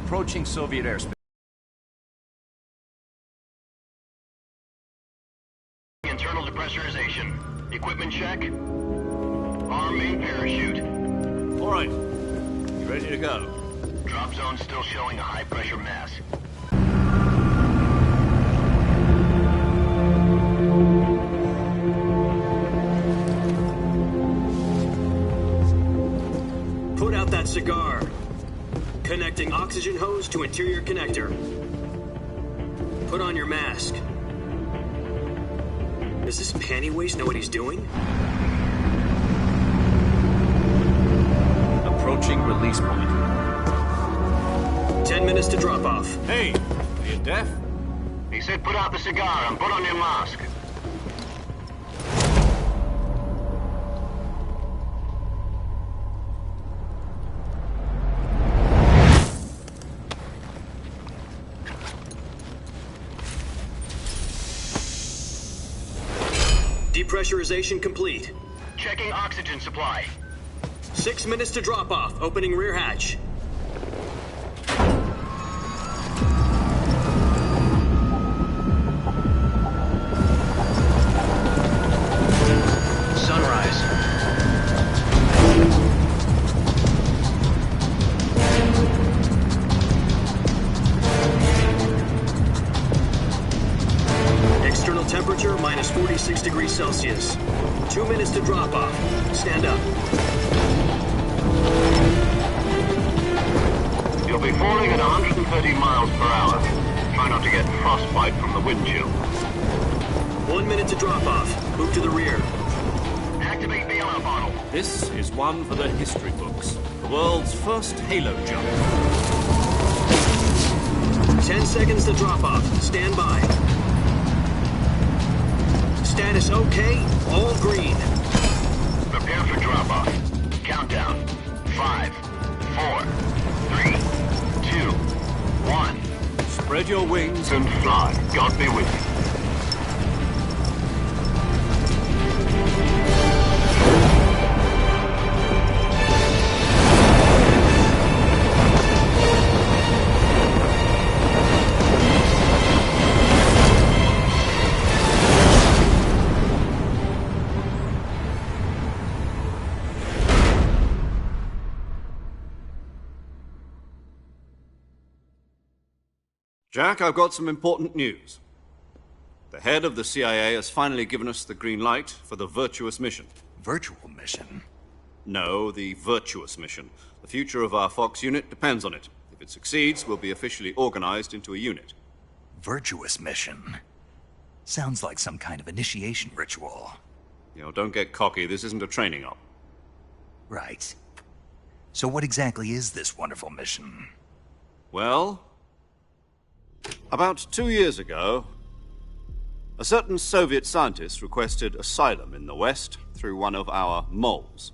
Approaching Soviet airspace. Internal depressurization. Equipment check. Arm main parachute. All right. You ready to go? Drop zone still showing a high pressure mass. Put out that cigar. Connecting oxygen hose to interior connector. Put on your mask. Does this panty waste know what he's doing? Approaching release point. 10 minutes to drop off. Hey, are you deaf? He said put out the cigar and put on your mask. Depressurization complete. Checking oxygen supply. 6 minutes to drop off. Opening rear hatch. Sunrise. External temperature minus 46 degrees Celsius. 2 minutes to drop off. Stand up. You'll be falling at 130 miles per hour. Try not to get frostbite from the wind chill. 1 minute to drop off. Move to the rear. Activate the oil bottle. This is one for the history books. The world's first halo jump. 10 seconds to drop off. Stand by. Status okay. All green. Prepare for drop off. Countdown. 5, 4, 3, 2, 1. Spread your wings And fly. God be with you. Jack, I've got some important news. The head of the CIA has finally given us the green light for the Virtuous mission. Virtual mission? No, the Virtuous mission. The future of our Fox unit depends on it. If it succeeds, we'll be officially organized into a unit. Virtuous mission? Sounds like some kind of initiation ritual. You know, don't get cocky. This isn't a training op. Right. So what exactly is this wonderful mission? Well, about 2 years ago, a certain Soviet scientist requested asylum in the West through one of our moles.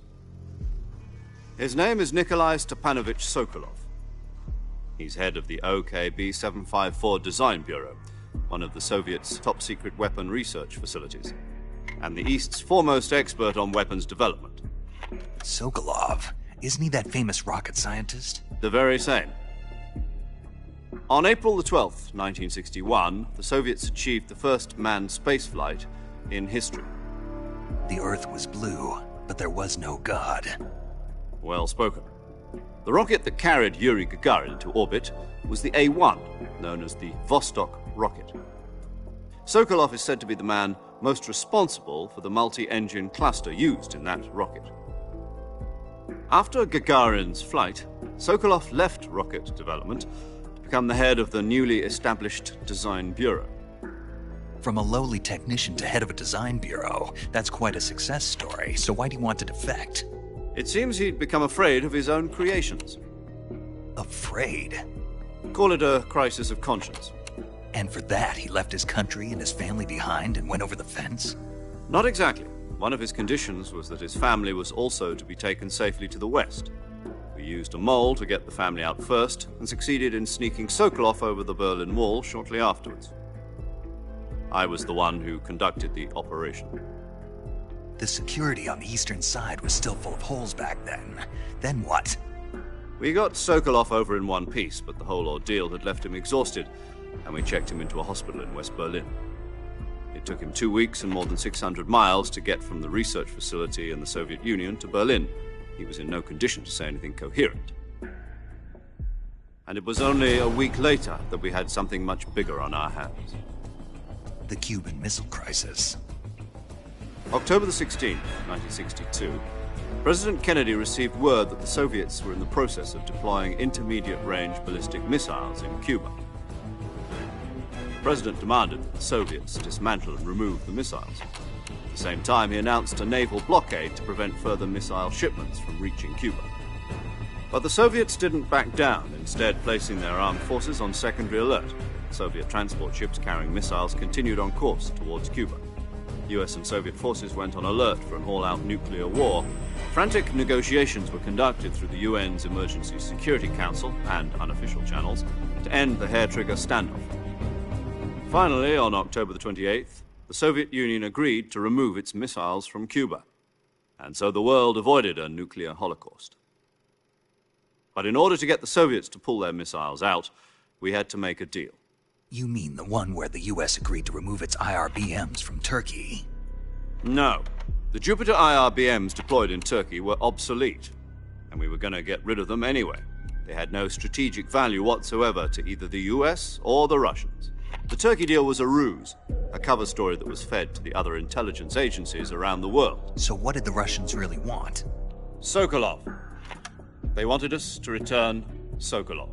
His name is Nikolai Stepanovich Sokolov. He's head of the OKB 754 Design Bureau, one of the Soviets' top-secret weapon research facilities, and the East's foremost expert on weapons development. Sokolov? Isn't he that famous rocket scientist? The very same. On April the 12th, 1961, the Soviets achieved the first manned spaceflight in history. The Earth was blue, but there was no God. Well spoken. The rocket that carried Yuri Gagarin into orbit was the A-1, known as the Vostok rocket. Sokolov is said to be the man most responsible for the multi-engine cluster used in that rocket. After Gagarin's flight, Sokolov left rocket development to become the head of the newly established Design Bureau. From a lowly technician to head of a design bureau, that's quite a success story, so why do you want to defect? It seems he'd become afraid of his own creations. Afraid? Call it a crisis of conscience. And for that, he left his country and his family behind and went over the fence? Not exactly. One of his conditions was that his family was also to be taken safely to the West. We used a mole to get the family out first and succeeded in sneaking Sokolov over the Berlin Wall shortly afterwards. I was the one who conducted the operation. The security on the eastern side was still full of holes back then. Then what? We got Sokolov over in one piece, but the whole ordeal had left him exhausted, and we checked him into a hospital in West Berlin. It took him 2 weeks and more than 600 miles to get from the research facility in the Soviet Union to Berlin. He was in no condition to say anything coherent. And it was only a week later that we had something much bigger on our hands. The Cuban Missile Crisis. October the 16th, 1962, President Kennedy received word that the Soviets were in the process of deploying intermediate-range ballistic missiles in Cuba. The President demanded that the Soviets dismantle and remove the missiles. At the same time, he announced a naval blockade to prevent further missile shipments from reaching Cuba. But the Soviets didn't back down, instead placing their armed forces on secondary alert. Soviet transport ships carrying missiles continued on course towards Cuba. US and Soviet forces went on alert for an all-out nuclear war. Frantic negotiations were conducted through the UN's Emergency Security Council and unofficial channels to end the hair-trigger standoff. Finally, on October the 28th, the Soviet Union agreed to remove its missiles from Cuba. And so the world avoided a nuclear holocaust. But in order to get the Soviets to pull their missiles out, we had to make a deal. You mean the one where the US agreed to remove its IRBMs from Turkey? No. The Jupiter IRBMs deployed in Turkey were obsolete, and we were going to get rid of them anyway. They had no strategic value whatsoever to either the US or the Russians. The Turkey deal was a ruse, a cover story that was fed to the other intelligence agencies around the world. So what did the Russians really want? Sokolov. They wanted us to return Sokolov.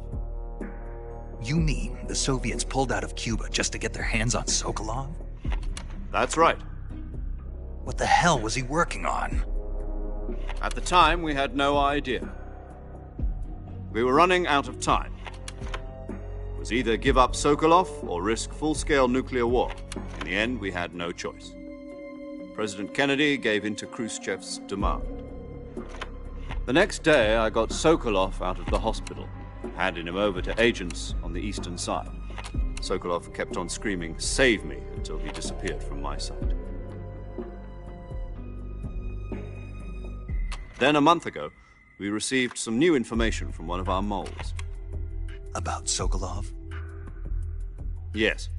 You mean the Soviets pulled out of Cuba just to get their hands on Sokolov? That's right. What the hell was he working on? At the time, we had no idea. We were running out of time. It was either give up Sokolov or risk full-scale nuclear war. In the end, we had no choice. President Kennedy gave in to Khrushchev's demand. The next day, I got Sokolov out of the hospital, handing him over to agents on the eastern side. Sokolov kept on screaming, "Save me," until he disappeared from my sight. Then, a month ago, we received some new information from one of our moles. About Sokolov? Yes.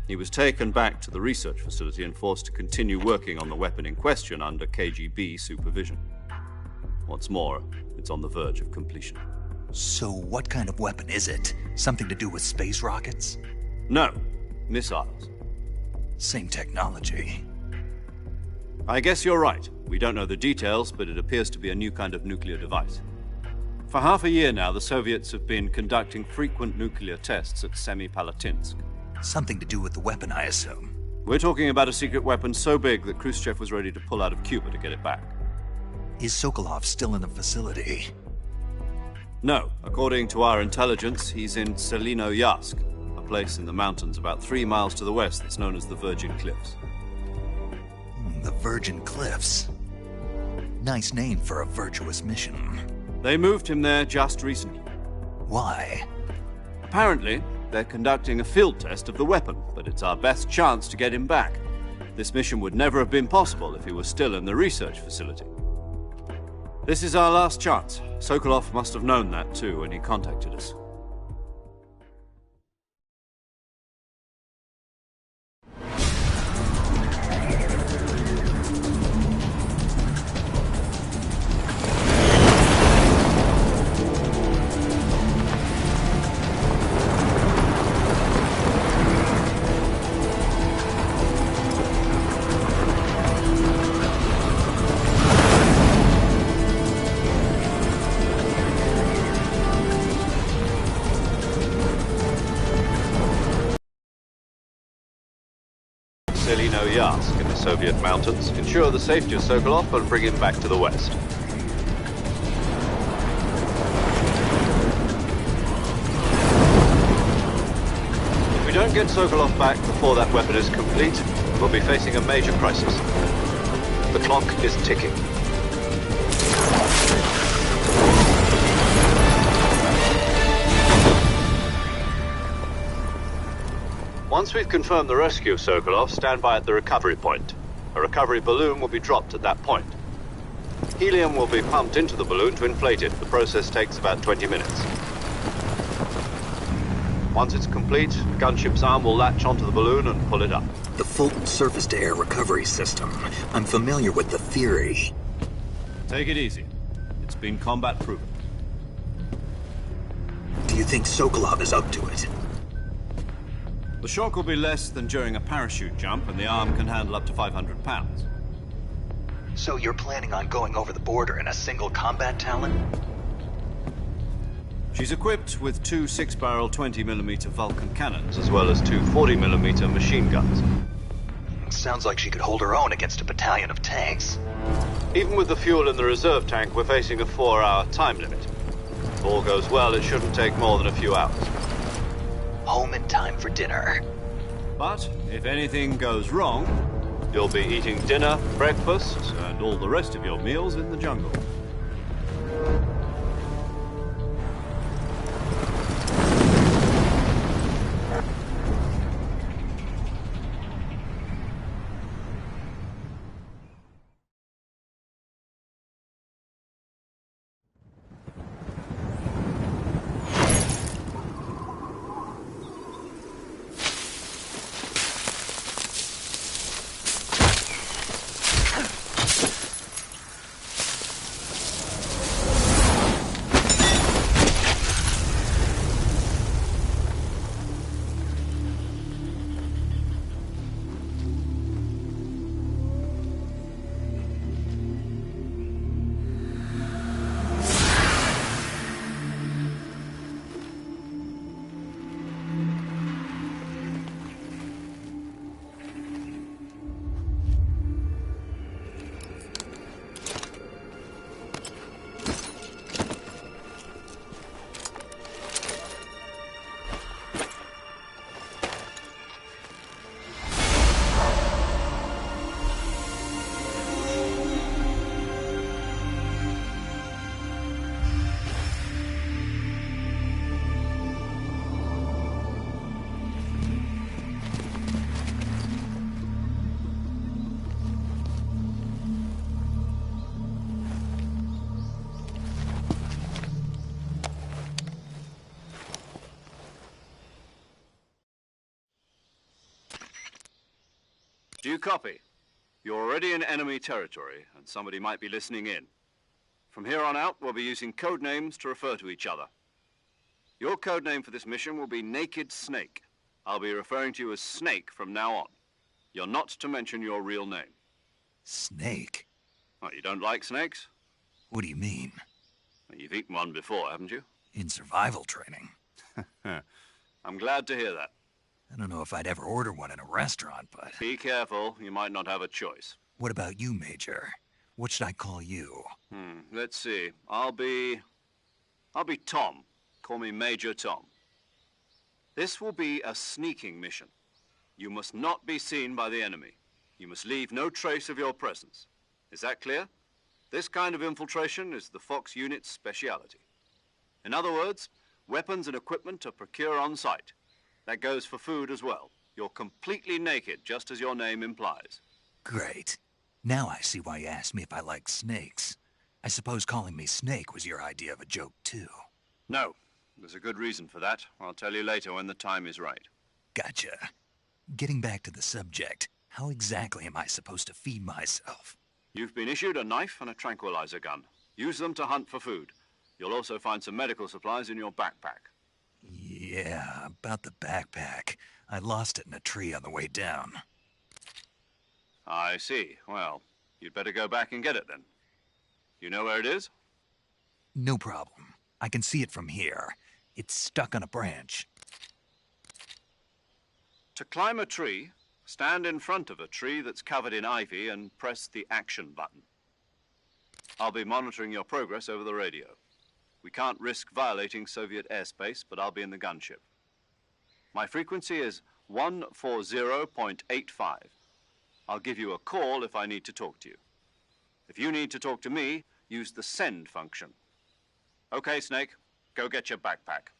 He was taken back to the research facility and forced to continue working on the weapon in question under KGB supervision. What's more, it's on the verge of completion. So what kind of weapon is it? Something to do with space rockets? No, missiles. Same technology. I guess you're right. We don't know the details, but it appears to be a new kind of nuclear device. For half a year now, the Soviets have been conducting frequent nuclear tests at Semipalatinsk. Something to do with the weapon, I assume. We're talking about a secret weapon so big that Khrushchev was ready to pull out of Cuba to get it back. Is Sokolov still in the facility? No. According to our intelligence, he's in Selinoyarsk, a place in the mountains about 3 miles to the west that's known as the Virgin Cliffs. The Virgin Cliffs. Nice name for a virtuous mission. They moved him there just recently. Why? Apparently, they're conducting a field test of the weapon, but it's our best chance to get him back. This mission would never have been possible if he was still in the research facility. This is our last chance. Sokolov must have known that too when he contacted us. Selinoyarsk in the Soviet mountains, ensure the safety of Sokolov and bring him back to the west. If we don't get Sokolov back before that weapon is complete, we'll be facing a major crisis. The clock is ticking. Once we've confirmed the rescue of Sokolov, stand by at the recovery point. A recovery balloon will be dropped at that point. Helium will be pumped into the balloon to inflate it. The process takes about 20 minutes. Once it's complete, the gunship's arm will latch onto the balloon and pull it up. The Fulton surface-to-air recovery system. I'm familiar with the theory. Take it easy. It's been combat-proven. Do you think Sokolov is up to it? The shock will be less than during a parachute jump, and the arm can handle up to 500 pounds. So you're planning on going over the border in a single combat Talon? She's equipped with two 6-barrel 20mm Vulcan cannons, as well as two 40mm machine guns. Sounds like she could hold her own against a battalion of tanks. Even with the fuel in the reserve tank, we're facing a 4-hour time limit. If all goes well, it shouldn't take more than a few hours. Home in time for dinner. But if anything goes wrong, you'll be eating dinner, breakfast, and all the rest of your meals in the jungle. Do you copy? You're already in enemy territory, and somebody might be listening in. From here on out, we'll be using code names to refer to each other. Your code name for this mission will be Naked Snake. I'll be referring to you as Snake from now on. You're not to mention your real name. Snake? What, you don't like snakes? What do you mean? Well, you've eaten one before, haven't you? In survival training. I'm glad to hear that. I don't know if I'd ever order one in a restaurant, but... Be careful, you might not have a choice. What about you, Major? What should I call you? Let's see. I'll be Tom. Call me Major Tom. This will be a sneaking mission. You must not be seen by the enemy. You must leave no trace of your presence. Is that clear? This kind of infiltration is the Fox unit's speciality. In other words, weapons and equipment are procured on site. That goes for food as well. You're completely naked, just as your name implies. Great. Now I see why you asked me if I like snakes. I suppose calling me Snake was your idea of a joke, too. No. There's a good reason for that. I'll tell you later when the time is right. Gotcha. Getting back to the subject, how exactly am I supposed to feed myself? You've been issued a knife and a tranquilizer gun. Use them to hunt for food. You'll also find some medical supplies in your backpack. Yeah, about the backpack. I lost it in a tree on the way down. I see. Well, you'd better go back and get it then. You know where it is? No problem. I can see it from here. It's stuck on a branch. To climb a tree, stand in front of a tree that's covered in ivy and press the action button. I'll be monitoring your progress over the radio. We can't risk violating Soviet airspace, but I'll be in the gunship. My frequency is 140.85. I'll give you a call if I need to talk to you. If you need to talk to me, use the send function. Okay, Snake, go get your backpack.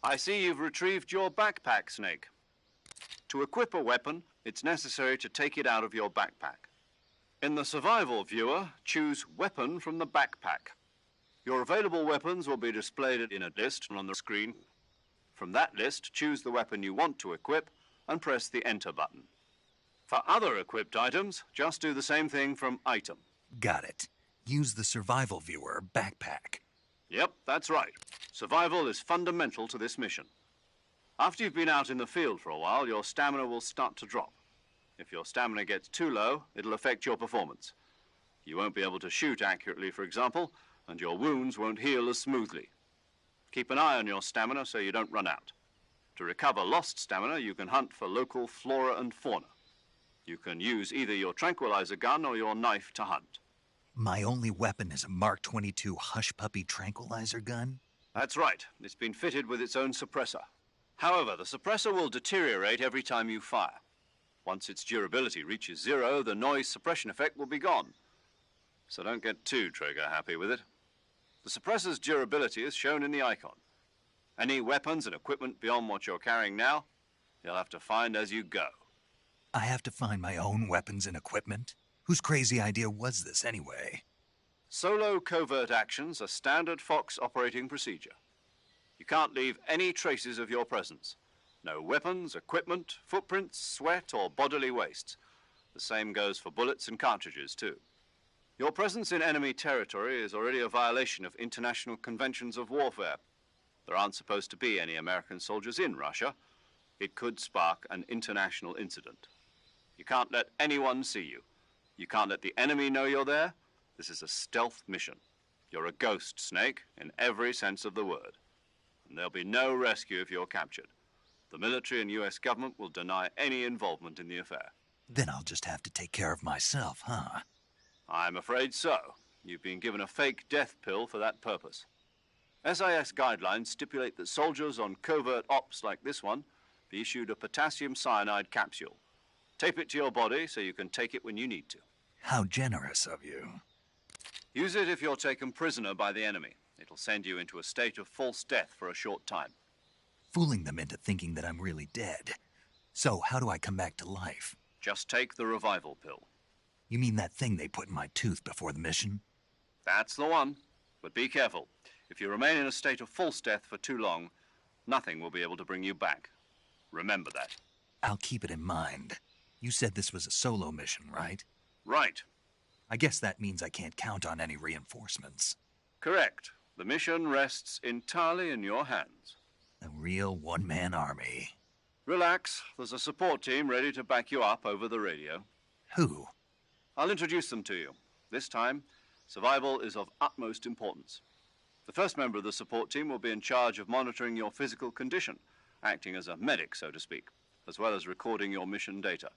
I see you've retrieved your backpack, Snake. To equip a weapon, it's necessary to take it out of your backpack. In the survival viewer, choose Weapon from the backpack. Your available weapons will be displayed in a list on the screen. From that list, choose the weapon you want to equip and press the Enter button. For other equipped items, just do the same thing from Item. Got it. Use the survival viewer backpack. Yep, that's right. Survival is fundamental to this mission. After you've been out in the field for a while, your stamina will start to drop. If your stamina gets too low, it'll affect your performance. You won't be able to shoot accurately, for example, and your wounds won't heal as smoothly. Keep an eye on your stamina so you don't run out. To recover lost stamina, you can hunt for local flora and fauna. You can use either your tranquilizer gun or your knife to hunt. My only weapon is a Mark 22 Hush Puppy tranquilizer gun? That's right. It's been fitted with its own suppressor. However, the suppressor will deteriorate every time you fire. Once its durability reaches 0, the noise suppression effect will be gone. So don't get too trigger happy with it. The suppressor's durability is shown in the icon. Any weapons and equipment beyond what you're carrying now, you'll have to find as you go. I have to find my own weapons and equipment? Whose crazy idea was this anyway? Solo covert actions are standard Fox operating procedure. You can't leave any traces of your presence. No weapons, equipment, footprints, sweat, or bodily waste. The same goes for bullets and cartridges, too. Your presence in enemy territory is already a violation of international conventions of warfare. There aren't supposed to be any American soldiers in Russia. It could spark an international incident. You can't let anyone see you. You can't let the enemy know you're there. This is a stealth mission. You're a ghost, Snake, in every sense of the word. And there'll be no rescue if you're captured. The military and U.S. government will deny any involvement in the affair. Then I'll just have to take care of myself, huh? I'm afraid so. You've been given a fake death pill for that purpose. SIS guidelines stipulate that soldiers on covert ops like this one be issued a potassium cyanide capsule. Tape it to your body so you can take it when you need to. How generous of you. Use it if you're taken prisoner by the enemy. It'll send you into a state of false death for a short time. Fooling them into thinking that I'm really dead. So, how do I come back to life? Just take the revival pill. You mean that thing they put in my tooth before the mission? That's the one. But be careful. If you remain in a state of false death for too long, nothing will be able to bring you back. Remember that. I'll keep it in mind. You said this was a solo mission, right? Right. I guess that means I can't count on any reinforcements. Correct. The mission rests entirely in your hands. A real one-man army. Relax. There's a support team ready to back you up over the radio. Who? I'll introduce them to you. This time, survival is of utmost importance. The first member of the support team will be in charge of monitoring your physical condition, acting as a medic, so to speak, as well as recording your mission data.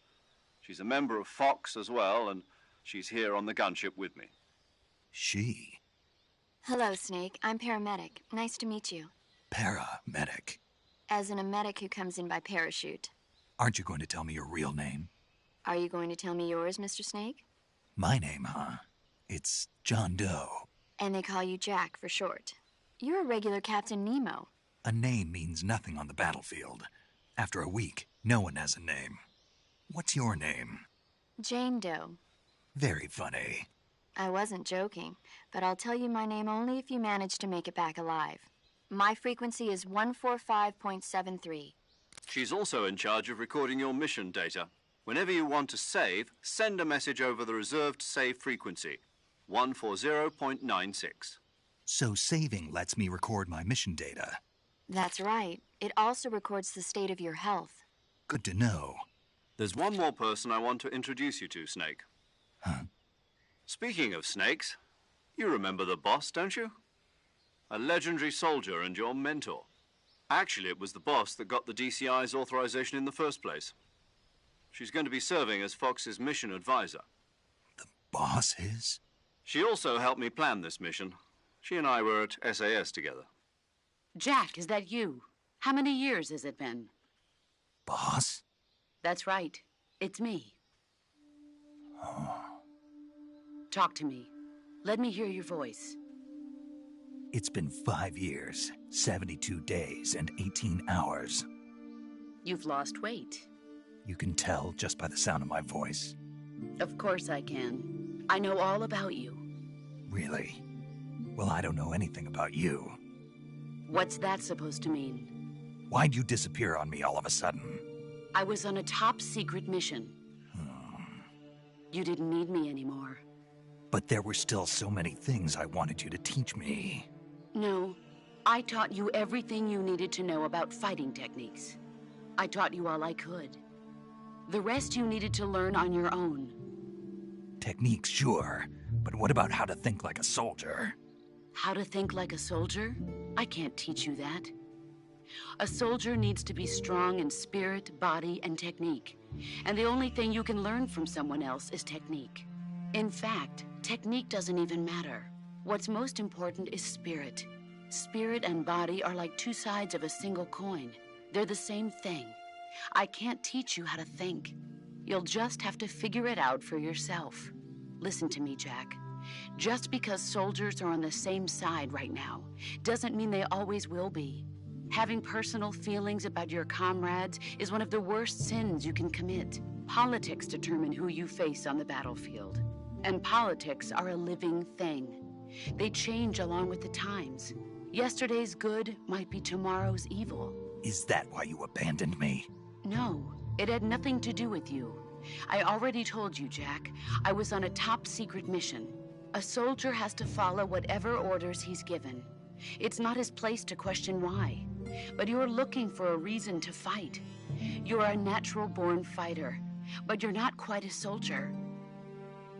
She's a member of Fox as well, and she's here on the gunship with me. She? Hello, Snake. I'm paramedic. Nice to meet you. Paramedic. As in a medic who comes in by parachute. Aren't you going to tell me your real name? Are you going to tell me yours, Mr. Snake? My name, huh? It's John Doe. And they call you Jack for short. You're a regular Captain Nemo. A name means nothing on the battlefield. After a week, no one has a name. What's your name? Jane Doe. Very funny. I wasn't joking, but I'll tell you my name only if you manage to make it back alive. My frequency is 145.73. She's also in charge of recording your mission data. Whenever you want to save, send a message over the reserved save frequency, 140.96. So saving lets me record my mission data. That's right. It also records the state of your health. Good to know. There's one more person I want to introduce you to, Snake. Huh? Speaking of snakes, you remember the boss, don't you? A legendary soldier and your mentor. Actually, it was the boss that got the DCI's authorization in the first place. She's going to be serving as Fox's mission advisor. The boss is? She also helped me plan this mission. She and I were at SAS together. Jack, is that you? How many years has it been? Boss? That's right. It's me. Oh. Talk to me. Let me hear your voice. It's been 5 years, 72 days, and 18 hours. You've lost weight. You can tell just by the sound of my voice. Of course I can. I know all about you. Really? Well, I don't know anything about you. What's that supposed to mean? Why'd you disappear on me all of a sudden? I was on a top-secret mission. You didn't need me anymore. But there were still so many things I wanted you to teach me. No, I taught you everything you needed to know about fighting techniques. I taught you all I could. The rest you needed to learn on your own. Techniques, sure. But what about how to think like a soldier? How to think like a soldier? I can't teach you that. A soldier needs to be strong in spirit, body, and technique. And the only thing you can learn from someone else is technique. In fact, technique doesn't even matter. What's most important is spirit. Spirit and body are like two sides of a single coin. They're the same thing. I can't teach you how to think. You'll just have to figure it out for yourself. Listen to me, Jack. Just because soldiers are on the same side right now doesn't mean they always will be. Having personal feelings about your comrades is one of the worst sins you can commit. Politics determine who you face on the battlefield. And politics are a living thing. They change along with the times. Yesterday's good might be tomorrow's evil. Is that why you abandoned me? No, it had nothing to do with you. I already told you, Jack. I was on a top-secret mission. A soldier has to follow whatever orders he's given. It's not his place to question why. But you're looking for a reason to fight. You're a natural-born fighter, but you're not quite a soldier.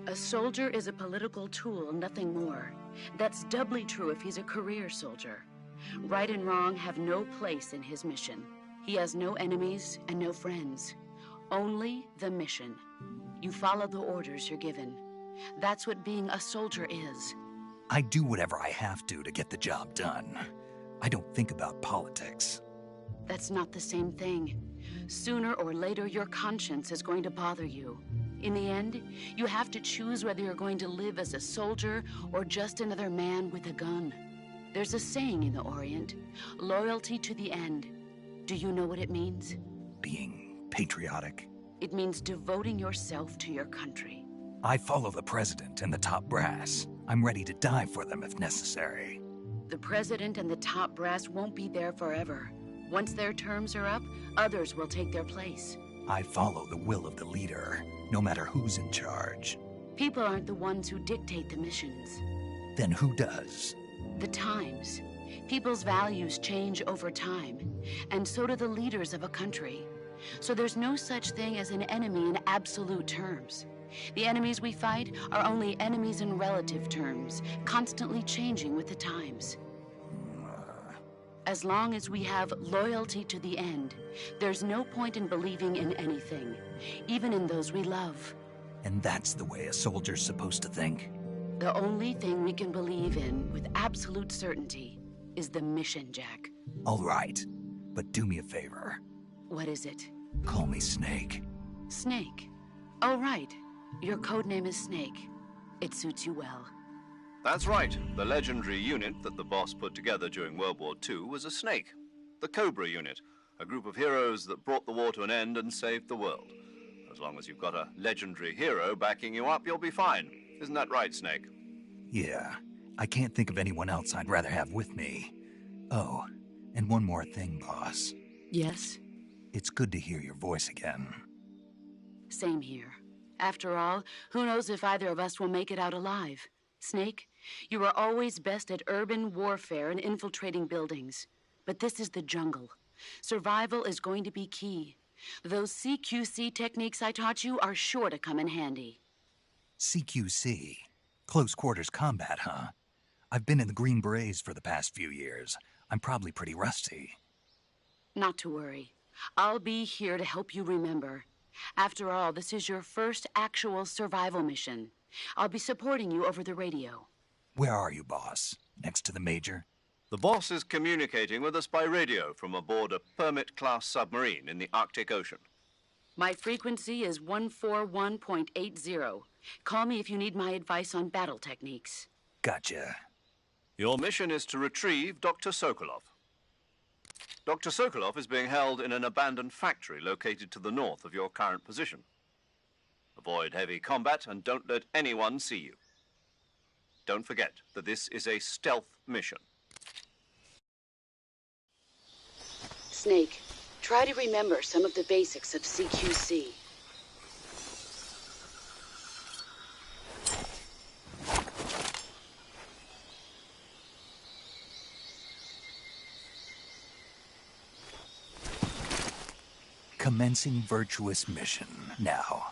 A soldier is a political tool, nothing more. That's doubly true if he's a career soldier. Right and wrong have no place in his mission. He has no enemies and no friends. Only the mission. You follow the orders you're given. That's what being a soldier is. I do whatever I have to get the job done. I don't think about politics. That's not the same thing. Sooner or later, your conscience is going to bother you. In the end, you have to choose whether you're going to live as a soldier or just another man with a gun. There's a saying in the Orient, loyalty to the end. Do you know what it means? Being patriotic. It means devoting yourself to your country. I follow the president and the top brass. I'm ready to die for them if necessary. The president and the top brass won't be there forever. Once their terms are up, others will take their place. I follow the will of the leader, no matter who's in charge. People aren't the ones who dictate the missions. Then who does? The times. People's values change over time, and so do the leaders of a country. So there's no such thing as an enemy in absolute terms. The enemies we fight are only enemies in relative terms, constantly changing with the times. As long as we have loyalty to the end, there's no point in believing in anything, even in those we love. And that's the way a soldier's supposed to think? The only thing we can believe in with absolute certainty is the mission, Jack. All right, but do me a favor. What is it? Call me Snake. Snake. Oh, right. Your codename is Snake. It suits you well. That's right. The legendary unit that the boss put together during World War II was a snake. The Cobra unit, a group of heroes that brought the war to an end and saved the world. As long as you've got a legendary hero backing you up, you'll be fine. Isn't that right, Snake? Yeah, I can't think of anyone else I'd rather have with me. Oh, and one more thing, boss. Yes? It's good to hear your voice again. Same here. After all, who knows if either of us will make it out alive? Snake, you are always best at urban warfare and infiltrating buildings. But this is the jungle. Survival is going to be key. Those CQC techniques I taught you are sure to come in handy. CQC? Close quarters combat, huh? I've been in the Green Berets for the past few years. I'm probably pretty rusty. Not to worry. I'll be here to help you remember. After all, this is your first actual survival mission. I'll be supporting you over the radio. Where are you, boss? Next to the Major? The boss is communicating with us by radio from aboard a Permit-class submarine in the Arctic Ocean. My frequency is 141.80. Call me if you need my advice on battle techniques. Gotcha. Your mission is to retrieve Dr. Sokolov. Dr. Sokolov is being held in an abandoned factory located to the north of your current position. Avoid heavy combat and don't let anyone see you. Don't forget that this is a stealth mission. Snake, try to remember some of the basics of CQC. Commencing virtuous mission now.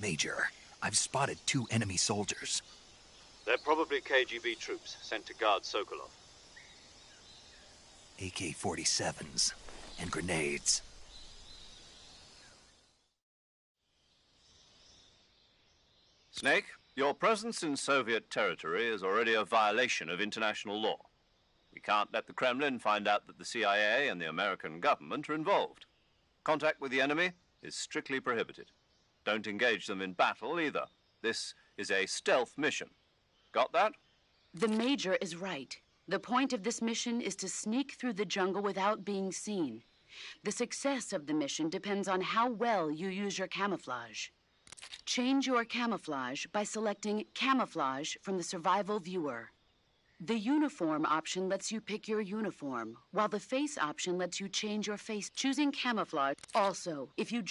Major, I've spotted 2 enemy soldiers. They're probably KGB troops sent to guard Sokolov. AK-47s and grenades. Snake, your presence in Soviet territory is already a violation of international law. We can't let the Kremlin find out that the CIA and the American government are involved. Contact with the enemy is strictly prohibited. Don't engage them in battle either. This is a stealth mission. Got that? The Major is right. The point of this mission is to sneak through the jungle without being seen. The success of the mission depends on how well you use your camouflage. Change your camouflage by selecting Camouflage from the Survival Viewer. The Uniform option lets you pick your uniform, while the Face option lets you change your face. Choosing Camouflage also, if you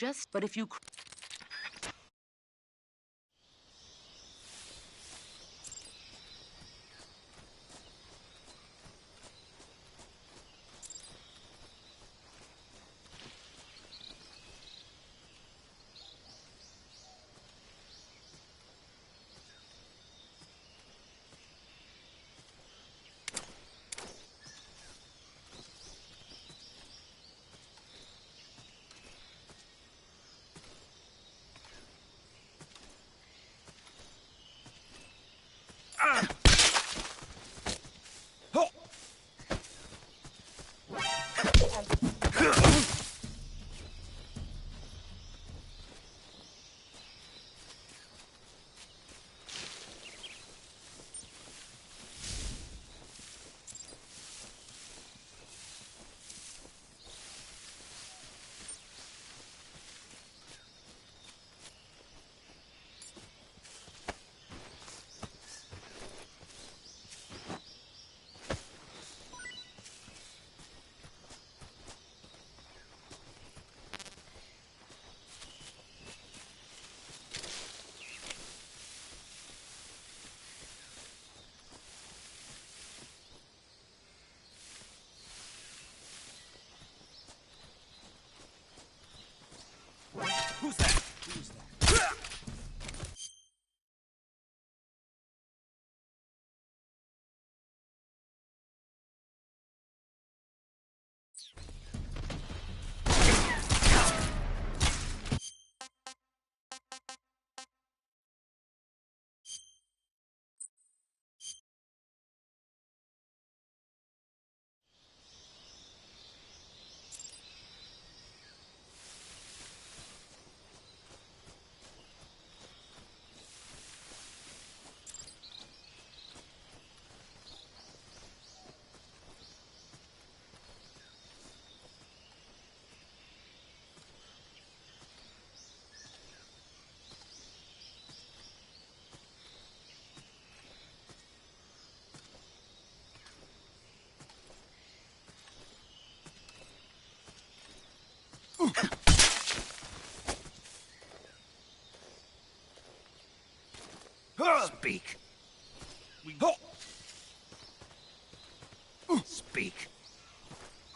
Speak.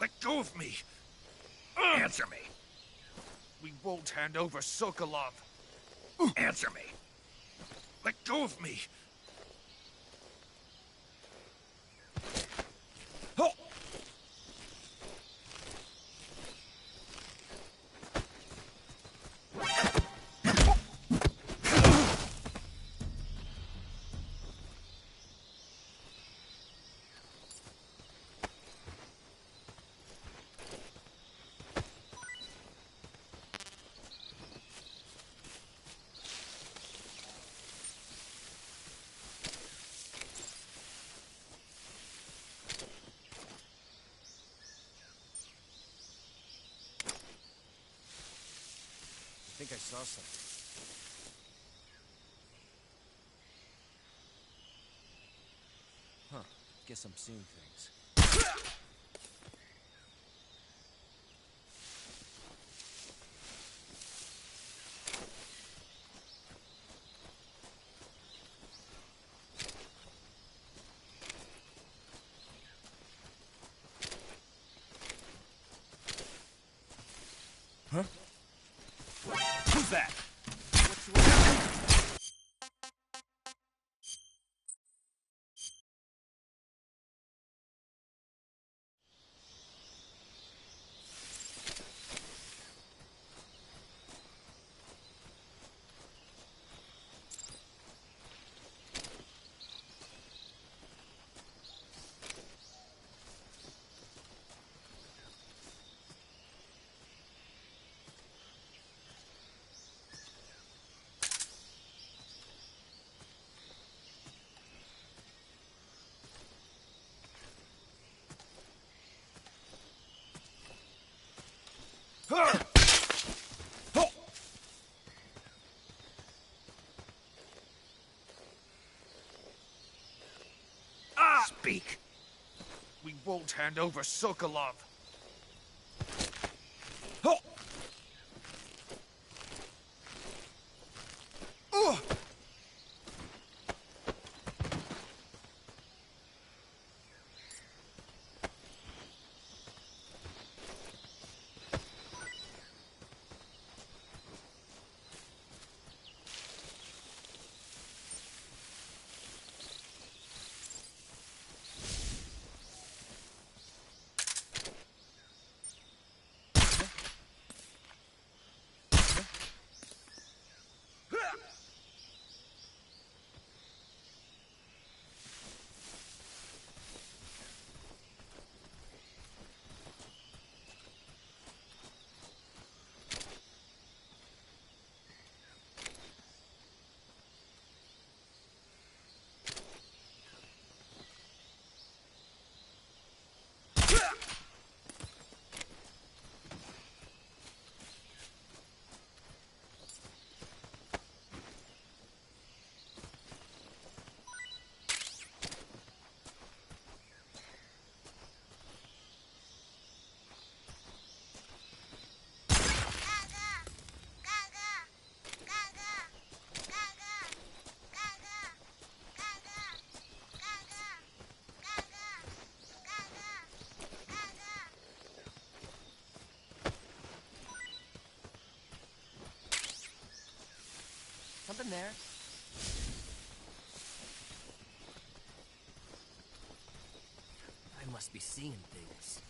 Let go of me. Answer me. We won't hand over Sokolov. Answer me. Let go of me. Oh! I think I saw something. Huh. Guess I'm seeing things. Huh? Who's that? Speak. We won't hand over Sokolov. Oh! Something there. I must be seeing things.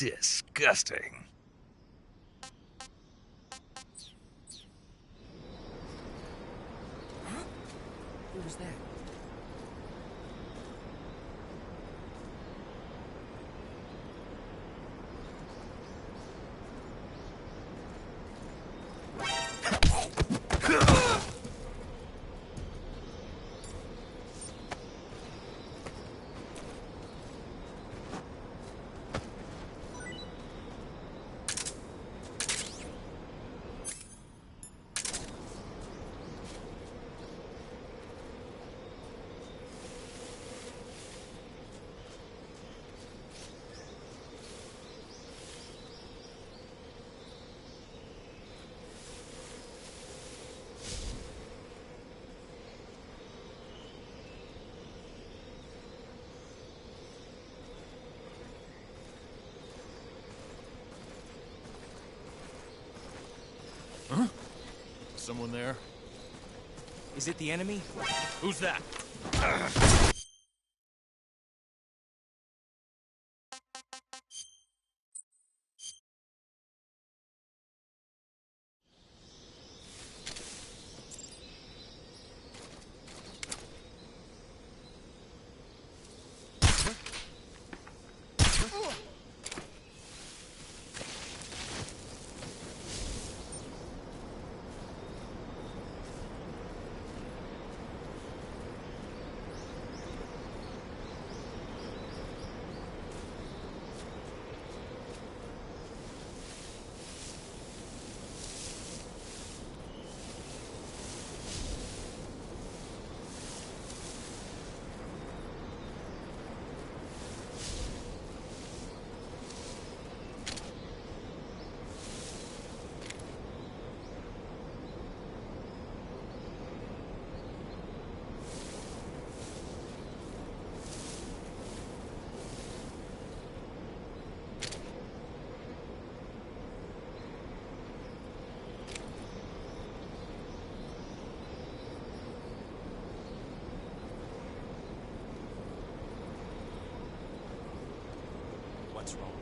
Disgusting. Who was that? Someone there? Is it the enemy? Who's that? What's wrong?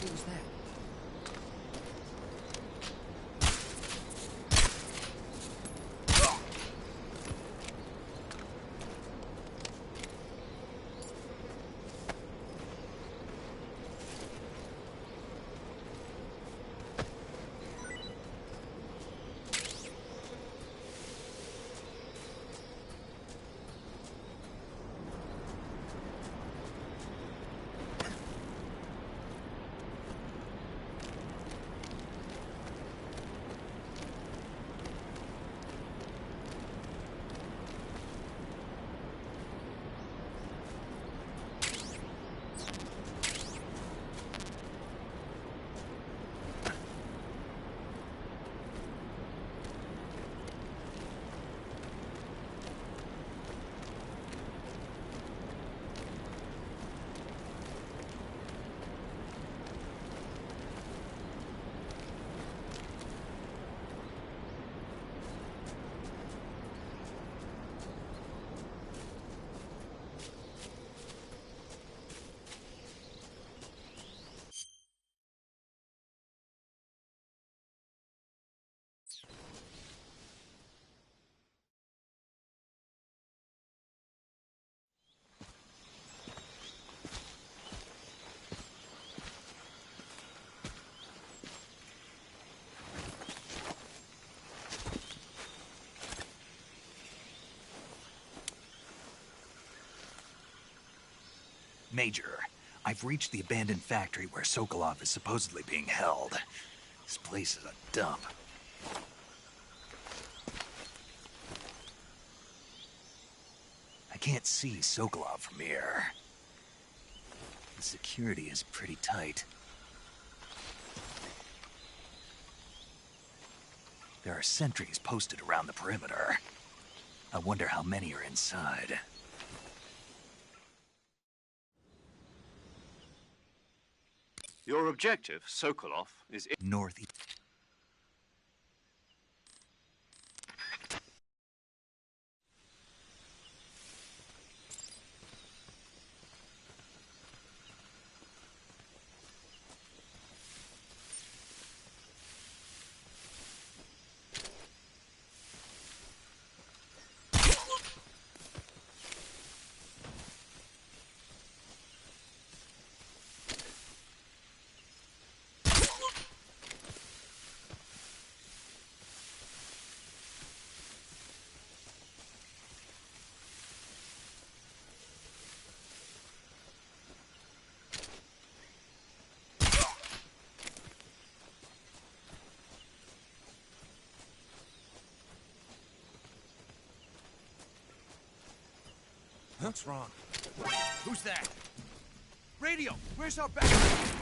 Who was that? Major, I've reached the abandoned factory where Sokolov is supposedly being held. This place is a dump. I can't see Sokolov from here. The security is pretty tight. There are sentries posted around the perimeter. I wonder how many are inside. Your objective, Sokolov, is Northeast. What's wrong? Who's that? Radio, where's our backup?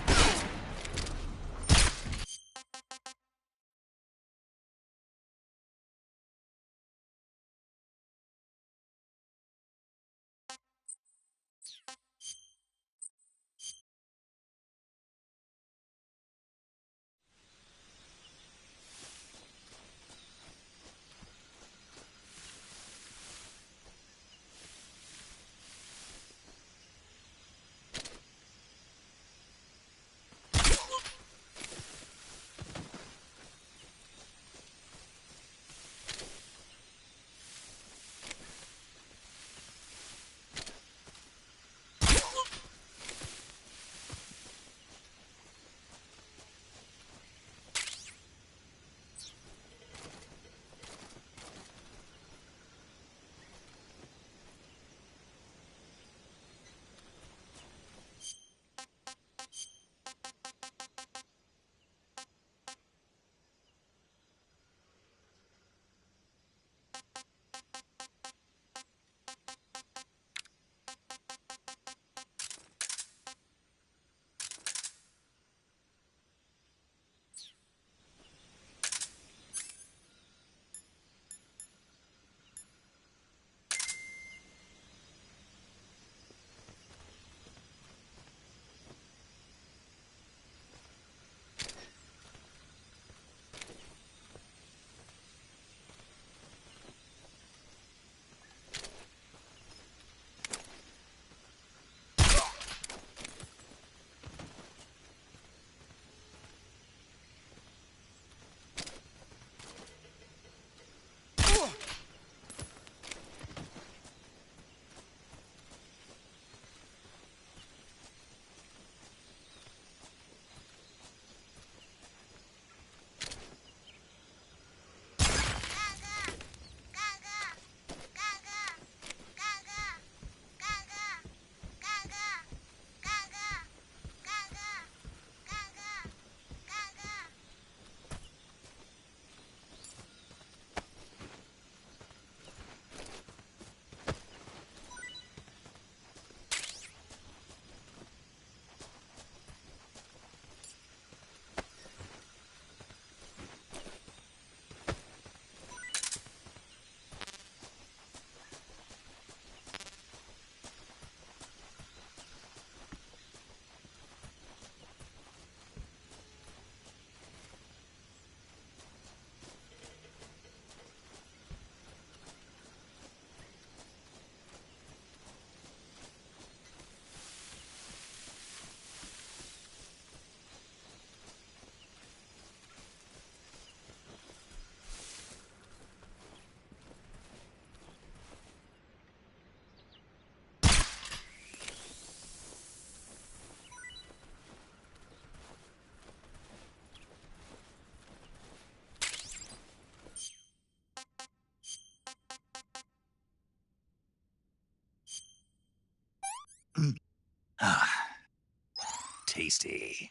tasty.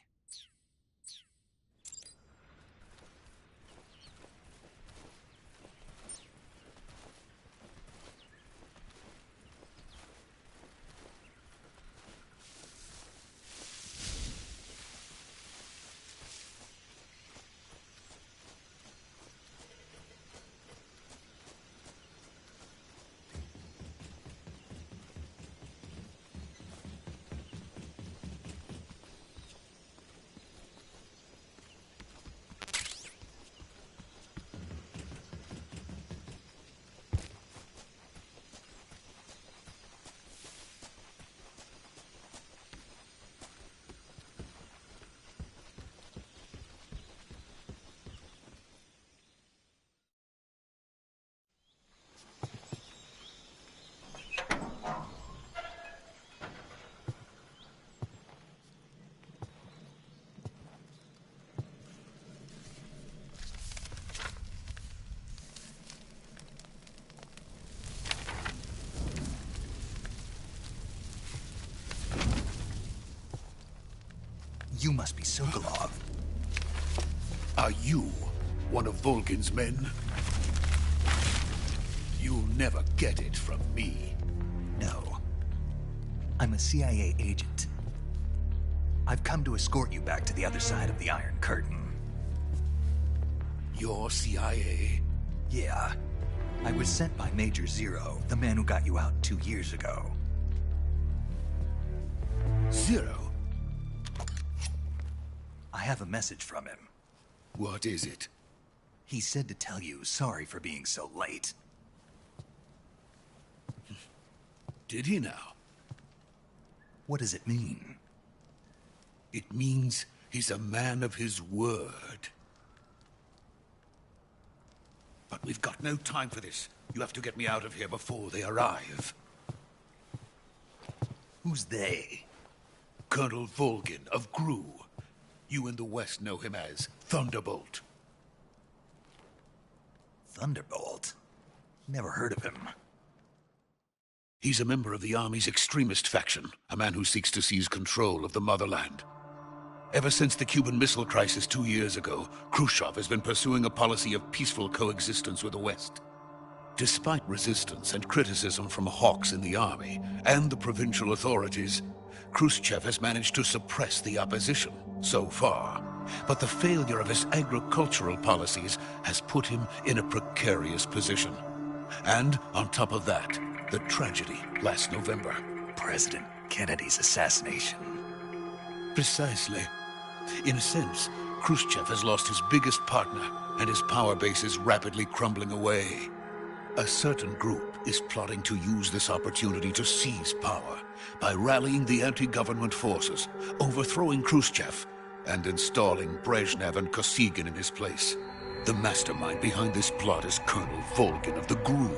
You must be Sokolov. Are you one of Volgin's men? You'll never get it from me. No. I'm a CIA agent. I've come to escort you back to the other side of the Iron Curtain. You're CIA? Yeah. I was sent by Major Zero, the man who got you out 2 years ago. Zero? I have a message from him. What is it? He said to tell you sorry for being so late. Did he now? What does it mean? It means he's a man of his word. But we've got no time for this. You have to get me out of here before they arrive. Who's they? Colonel Volgin of GRU. You in the West know him as Thunderbolt. Thunderbolt? Never heard of him. He's a member of the Army's extremist faction, a man who seeks to seize control of the motherland. Ever since the Cuban Missile Crisis 2 years ago, Khrushchev has been pursuing a policy of peaceful coexistence with the West. Despite resistance and criticism from hawks in the Army and the provincial authorities, Khrushchev has managed to suppress the opposition so far. But the failure of his agricultural policies has put him in a precarious position. And on top of that, the tragedy last November. President Kennedy's assassination. Precisely. In a sense, Khrushchev has lost his biggest partner, and his power base is rapidly crumbling away. A certain group is plotting to use this opportunity to seize power by rallying the anti-government forces, overthrowing Khrushchev, and installing Brezhnev and Kosygin in his place. The mastermind behind this plot is Colonel Volgin of the GRU.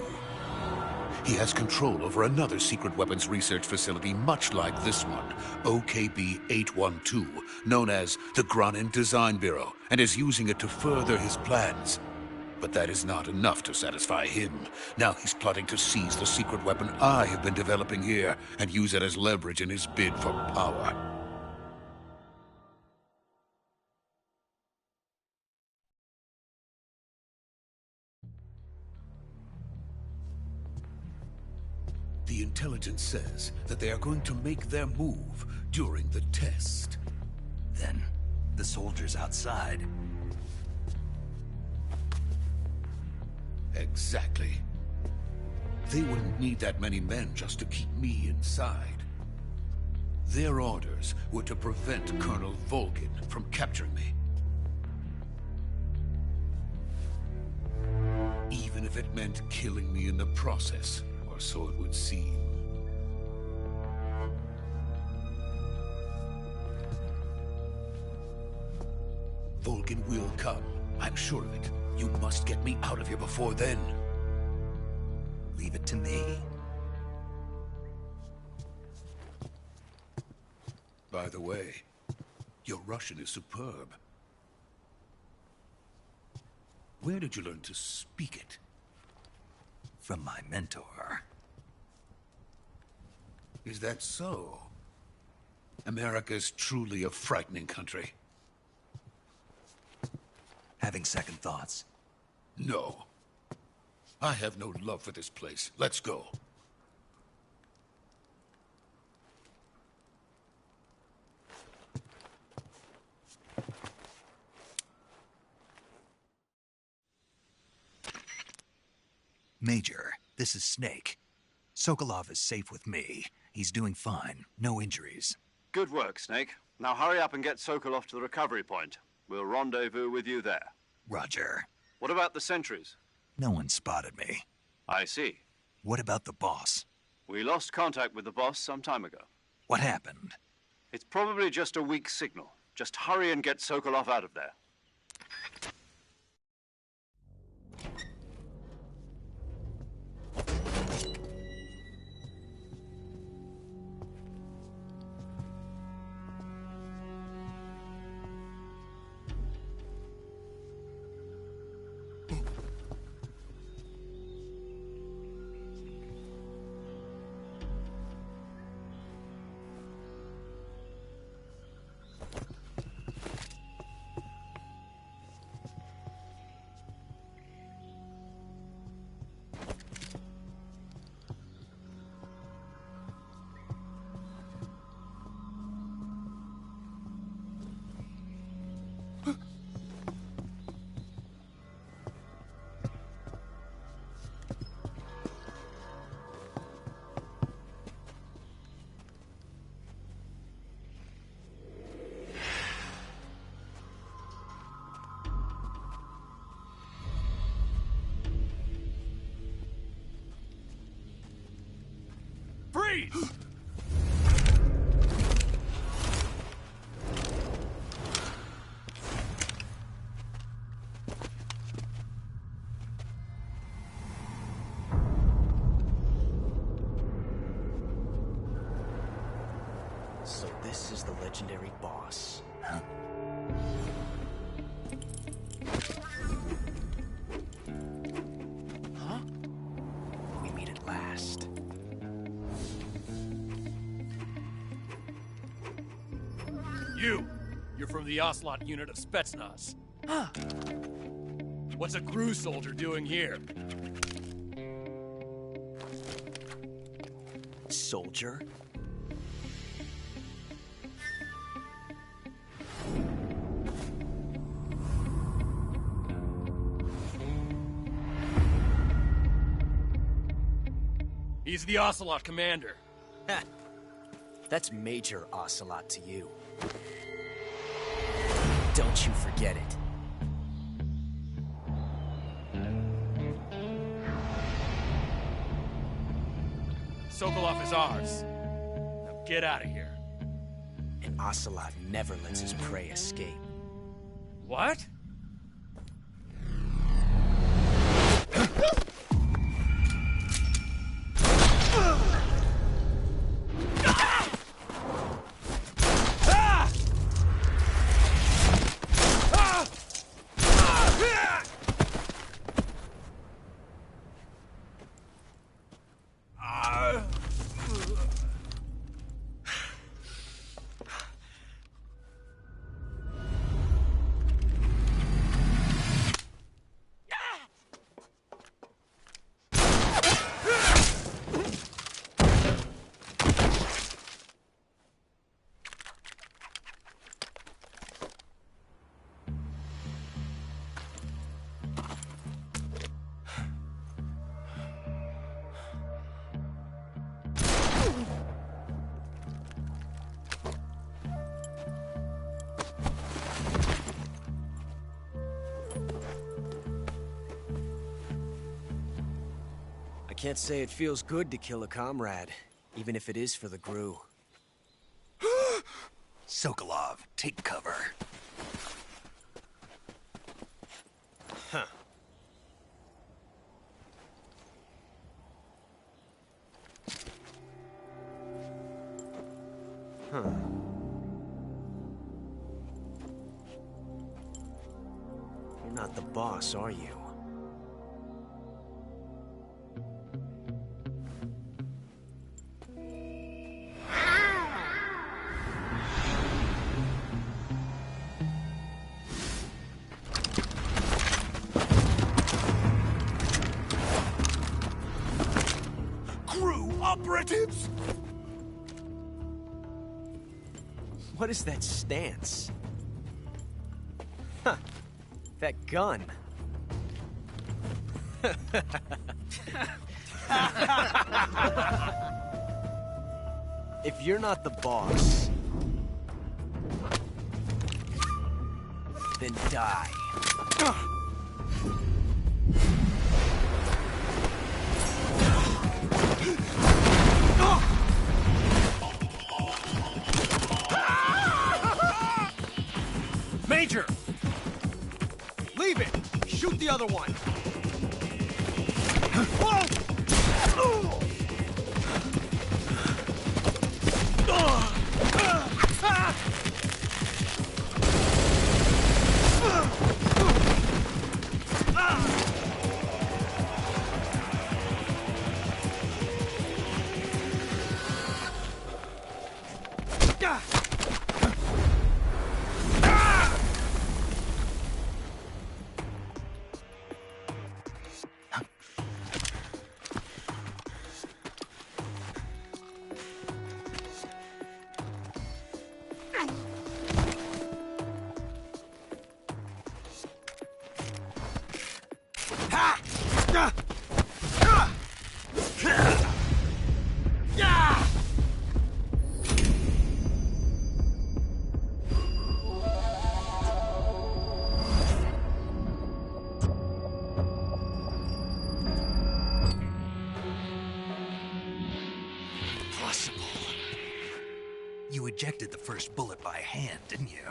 He has control over another secret weapons research facility much like this one, OKB-812, known as the Granin Design Bureau, and is using it to further his plans. But that is not enough to satisfy him. Now he's plotting to seize the secret weapon I have been developing here and use it as leverage in his bid for power. The intelligence says that they are going to make their move during the test. Then, the soldiers outside. Exactly. They wouldn't need that many men just to keep me inside. Their orders were to prevent Colonel Volgin from capturing me. Even if it meant killing me in the process, or so it would seem. Volgin will come. I'm sure of it. You must get me out of here before then. Leave it to me. By the way, your Russian is superb. Where did you learn to speak it? From my mentor. Is that so? America's truly a frightening country. Having second thoughts? No. I have no love for this place. Let's go. Major, this is Snake. Sokolov is safe with me. He's doing fine. No injuries. Good work, Snake. Now hurry up and get Sokolov to the recovery point. We'll rendezvous with you there. Roger. What about the sentries? No one spotted me. I see. What about the boss? We lost contact with the boss some time ago. What happened? It's probably just a weak signal. Just hurry and get Sokolov out of there. Freeze! So this is the legendary boss. Huh? Huh? We meet at last. You're from the Ocelot unit of Spetsnaz. Huh. What's a GRU soldier doing here? Soldier? He's the Ocelot commander. Ha! That's Major Ocelot to you. Don't you forget it. Sokolov is ours. Now get out of here. And Ocelot never lets his prey escape. What? I can't say it feels good to kill a comrade, even if it is for the GRU. Sokolov, take cover. Huh. Huh. You're not the boss, are you? operatives! What is that stance? Huh. That gun. If you're not the boss, then die. Major! Leave it! Shoot the other one! You ejected the first bullet by hand, didn't you?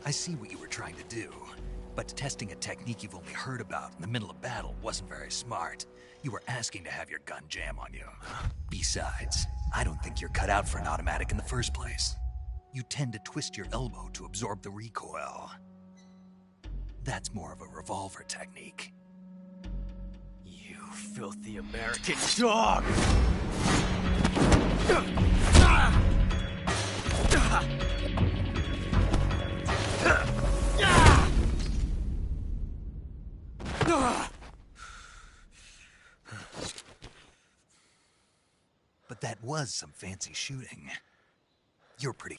I see what you were trying to do. But testing a technique you've only heard about in the middle of battle wasn't very smart. You were asking to have your gun jam on you. Besides, I don't think you're cut out for an automatic in the first place. You tend to twist your elbow to absorb the recoil. That's more of a revolver technique. You filthy American dog! But that was some fancy shooting. You're pretty...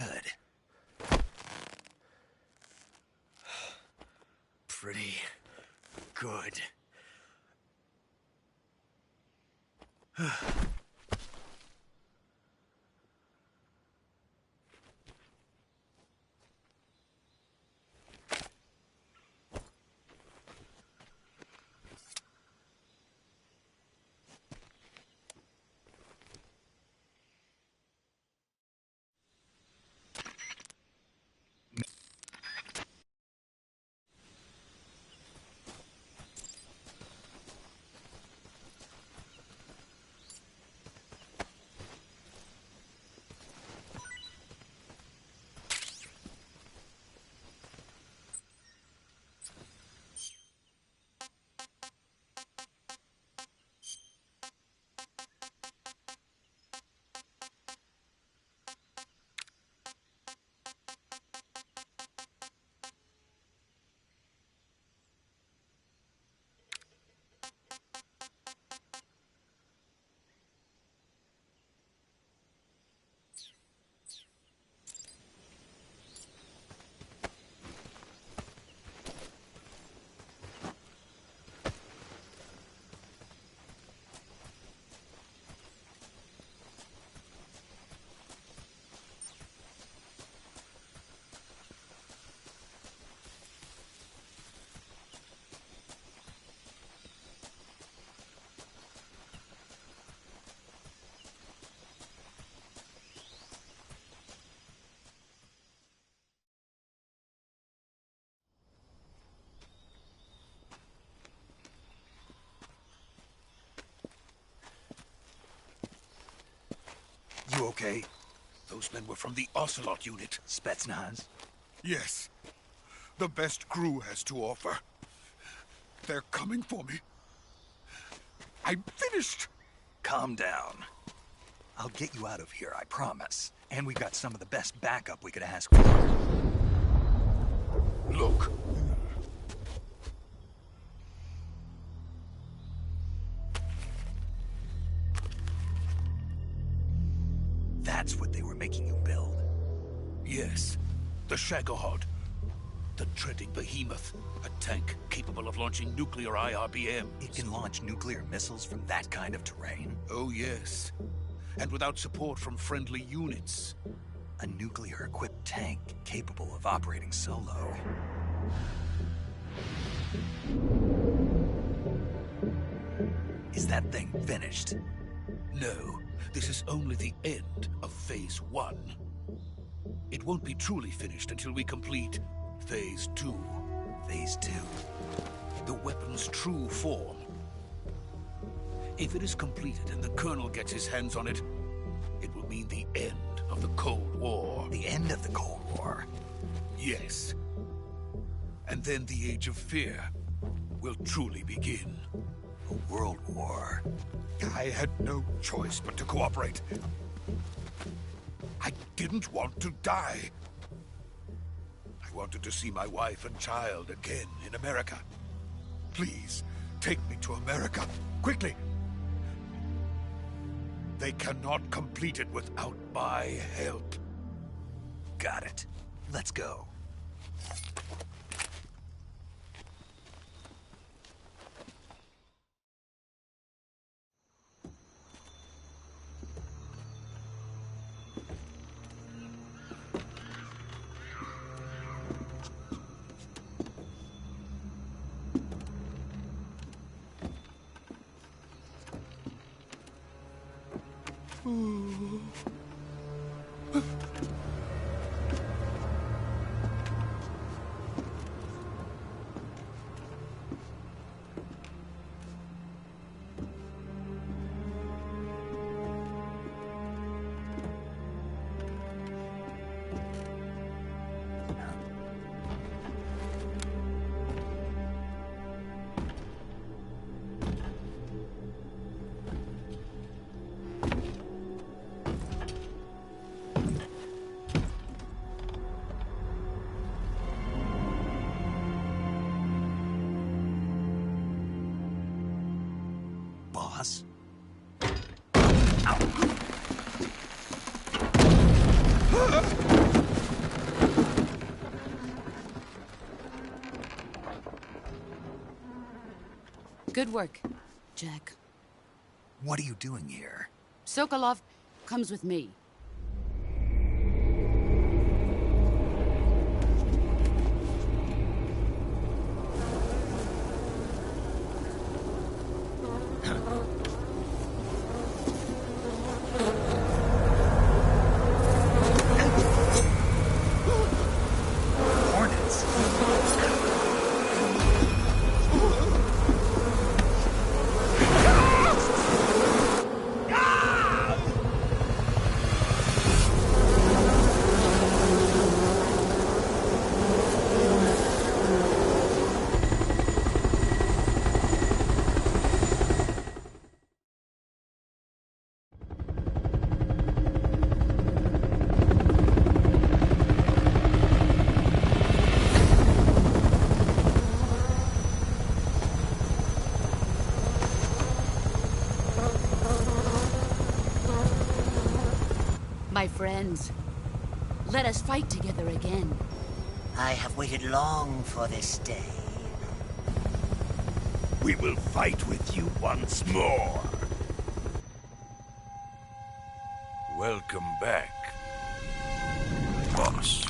good. Pretty good. okay? Those men were from the Ocelot unit. Spetsnaz? Yes. The best GRU has to offer. They're coming for me. I'm finished. Calm down. I'll get you out of here, I promise. And we got some of the best backup we could ask for. Look. That's what they were making you build? Yes. The Shagohod. The treading behemoth. A tank capable of launching nuclear IRBMs. It can launch nuclear missiles from that kind of terrain? Oh, yes. And without support from friendly units. A nuclear-equipped tank capable of operating solo. Is that thing finished? No. This is only the end of Phase 1. It won't be truly finished until we complete Phase 2. Phase 2? The weapon's true form. If it is completed and the Colonel gets his hands on it, it will mean the end of the Cold War. The end of the Cold War? Yes. And then the Age of Fear will truly begin. A world war? I had no choice but to cooperate. I didn't want to die. I wanted to see my wife and child again in America. Please, take me to America, quickly. They cannot complete it without my help. Got it. Let's go. Boss? Good work, Jack. What are you doing here? Sokolov comes with me. My friends, let us fight together again. I have waited long for this day. We will fight with you once more. Welcome back, boss.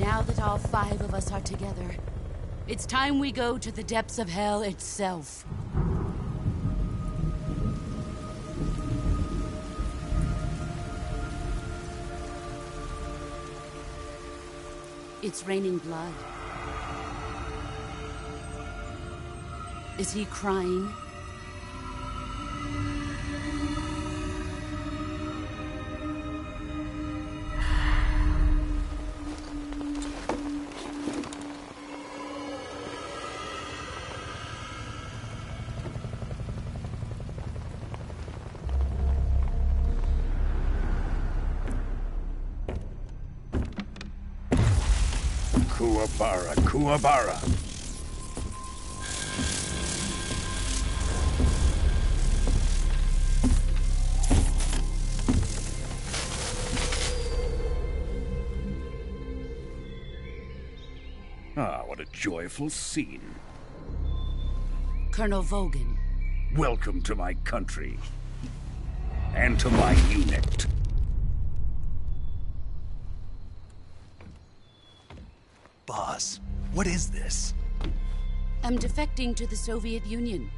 Now that all 5 of us are together, it's time we go to the depths of hell itself. It's raining blood. Is he crying? Kuwabara, Kuwabara. Ah, what a joyful scene. Colonel Vogan. Welcome to my country. And to my unit. Boss, what is this? I'm defecting to the Soviet Union.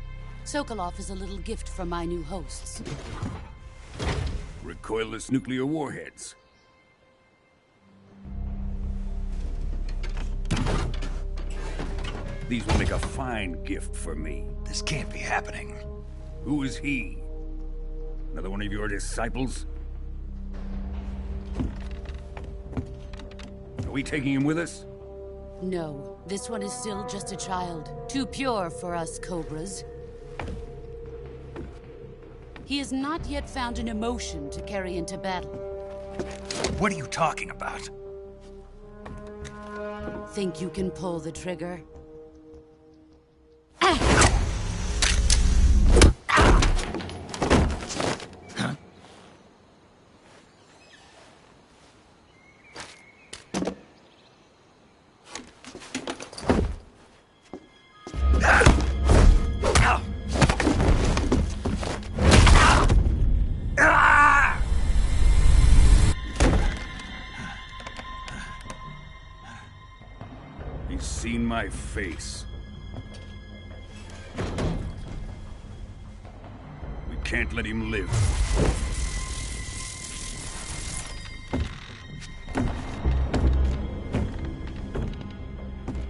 Sokolov is a little gift from my new hosts. Recoilless nuclear warheads. These will make a fine gift for me. This can't be happening. Who is he? Another one of your disciples? Are we taking him with us? No, this one is still just a child. Too pure for us Cobras. He has not yet found an emotion to carry into battle. What are you talking about? Think you can pull the trigger? He's seen my face. We can't let him live.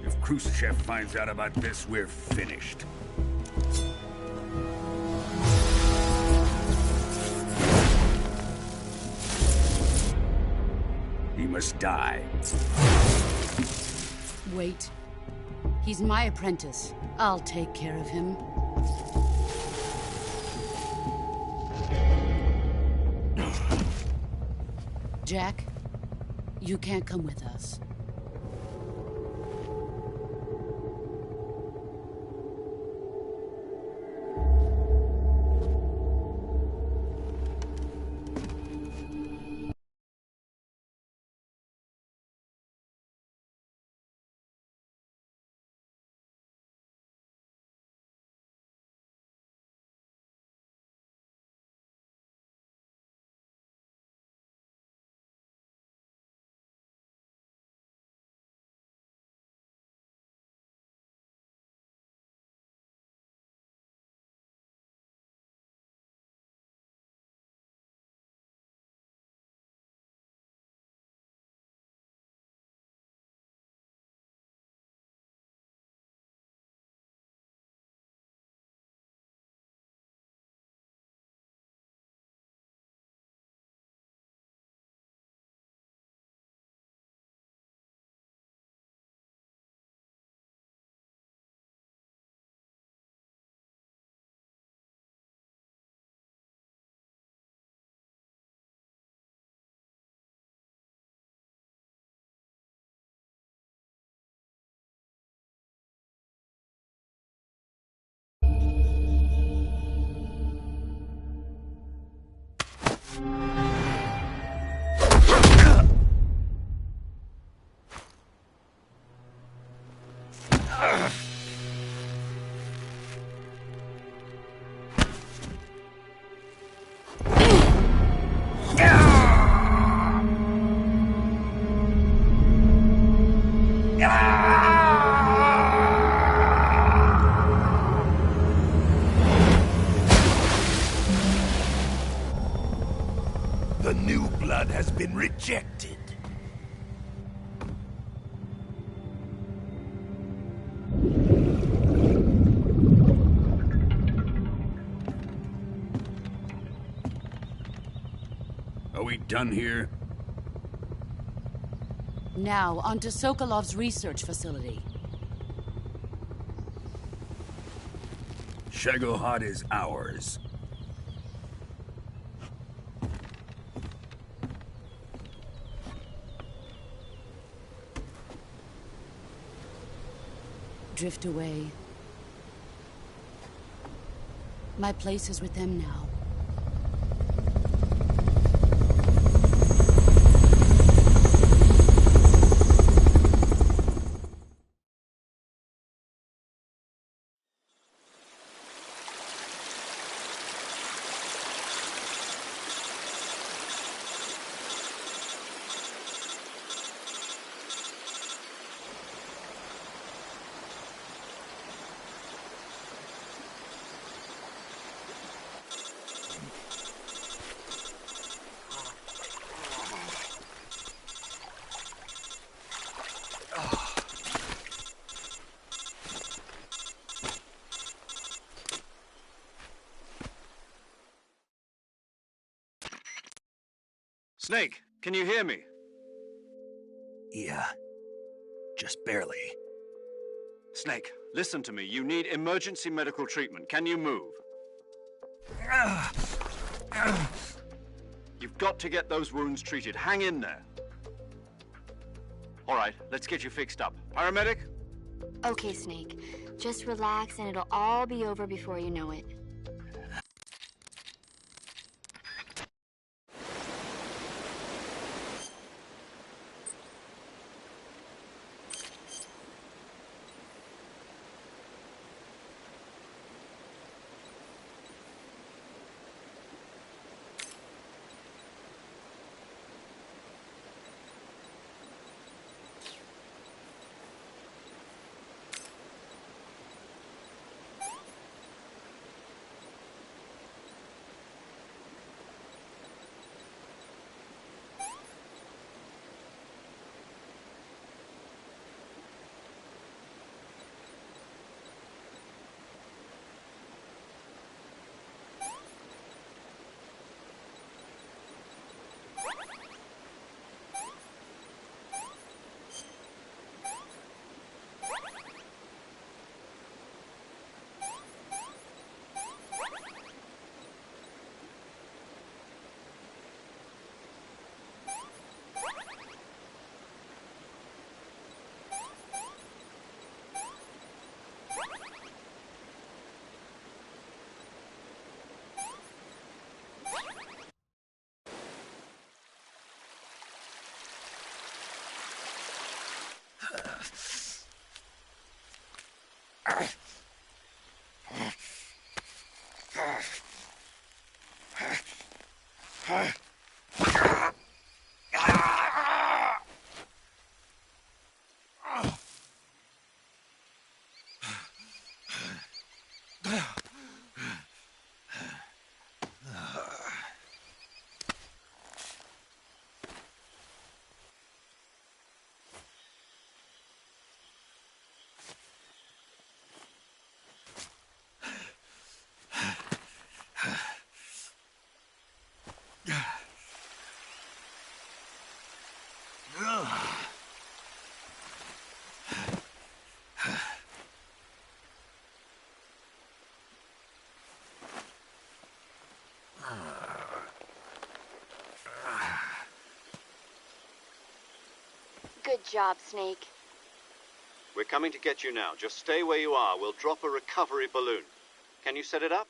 If Khrushchev finds out about this, we're finished. He must die. Wait. He's my apprentice. I'll take care of him. Jack, you can't come with us. The new blood has been rejected. Are we done here? Now, onto Sokolov's research facility. Shagohod is ours. drift away. My place is with them now. Snake, can you hear me? Yeah. Just barely. Snake, listen to me. You need emergency medical treatment. Can you move? You've got to get those wounds treated. Hang in there. All right, let's get you fixed up. Paramedic? Okay, Snake. Just relax and it'll all be over before you know it. Good job, Snake. We're coming to get you now. Just stay where you are. We'll drop a recovery balloon. Can you set it up?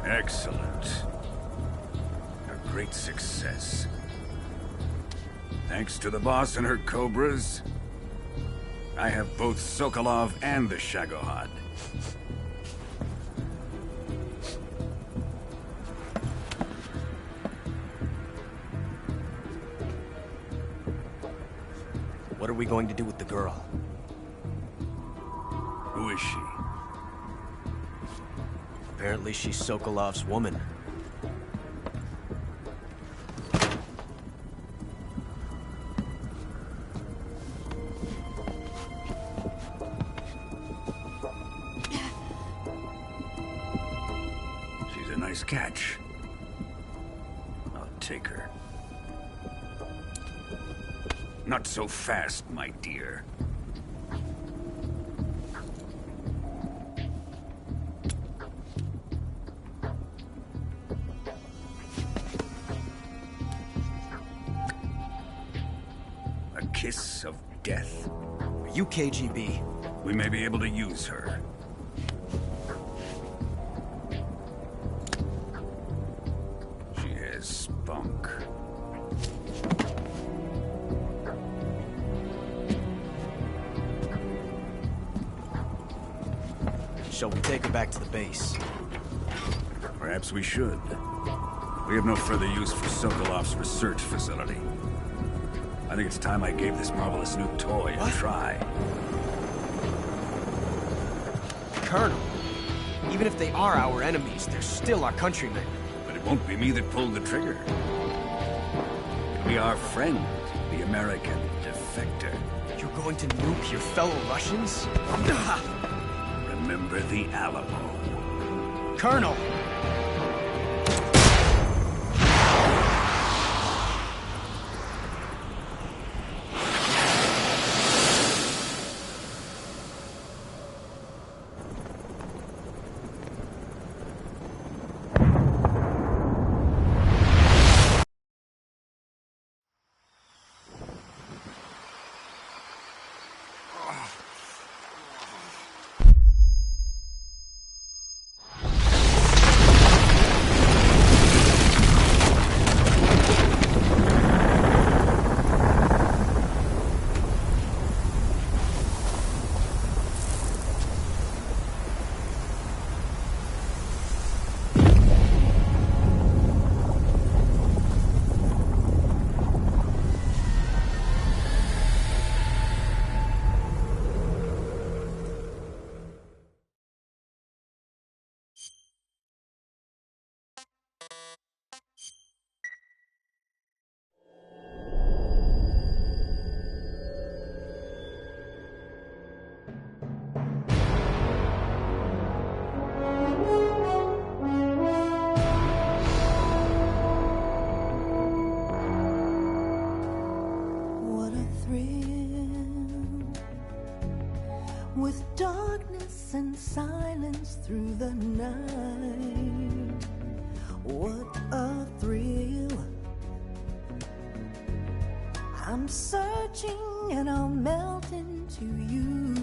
Excellent. A great success. Thanks to the boss and her cobras, I have both Sokolov and the Shagohod. What are we going to do with the girl? Who is she? Apparently she's Sokolov's woman. She's a nice catch. I'll take her. Not so fast, my dear. A kiss of death? Are you KGB? We may be able to use her. She has spunk. Shall we take her back to the base? Perhaps we should. We have no further use for Sokolov's research facility. I think it's time I gave this marvelous new toy a try. Colonel, even if they are our enemies, they're still our countrymen. But it won't be me that pulled the trigger. It'll be our friend, the American defector. You're going to nuke your fellow Russians? Remember the Alamo. Colonel! With darkness and silence through the night, what a thrill. I'm searching and I'll melt into you.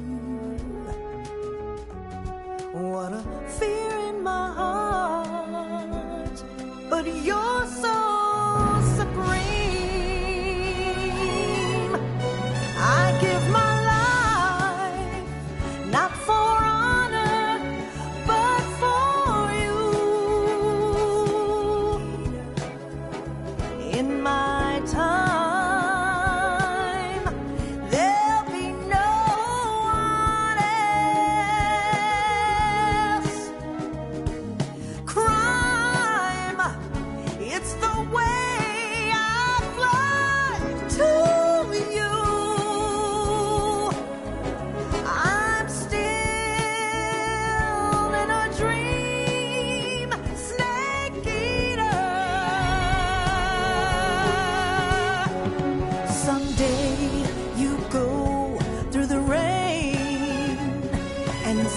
What a fear in my heart, but you're so supreme. I give my not for honor, but for you. In my time, there'll be no one else. Crime, it's the way I fly to you.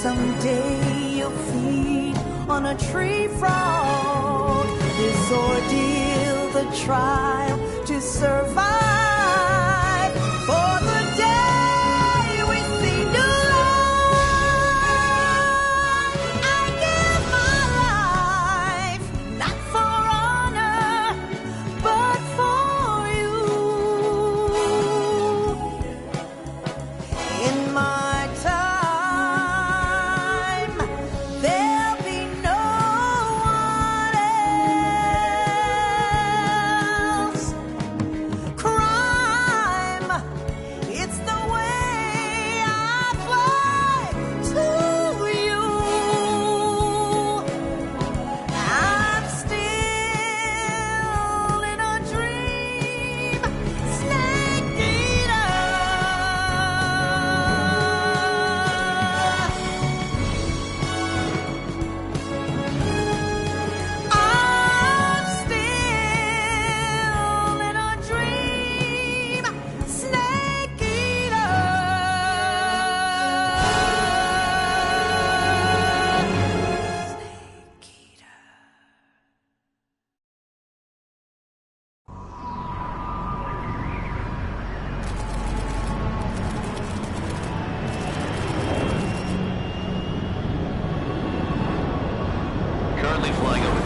Someday you'll feed on a tree frog. This ordeal, the trial to survive. For the day we see new life, I give my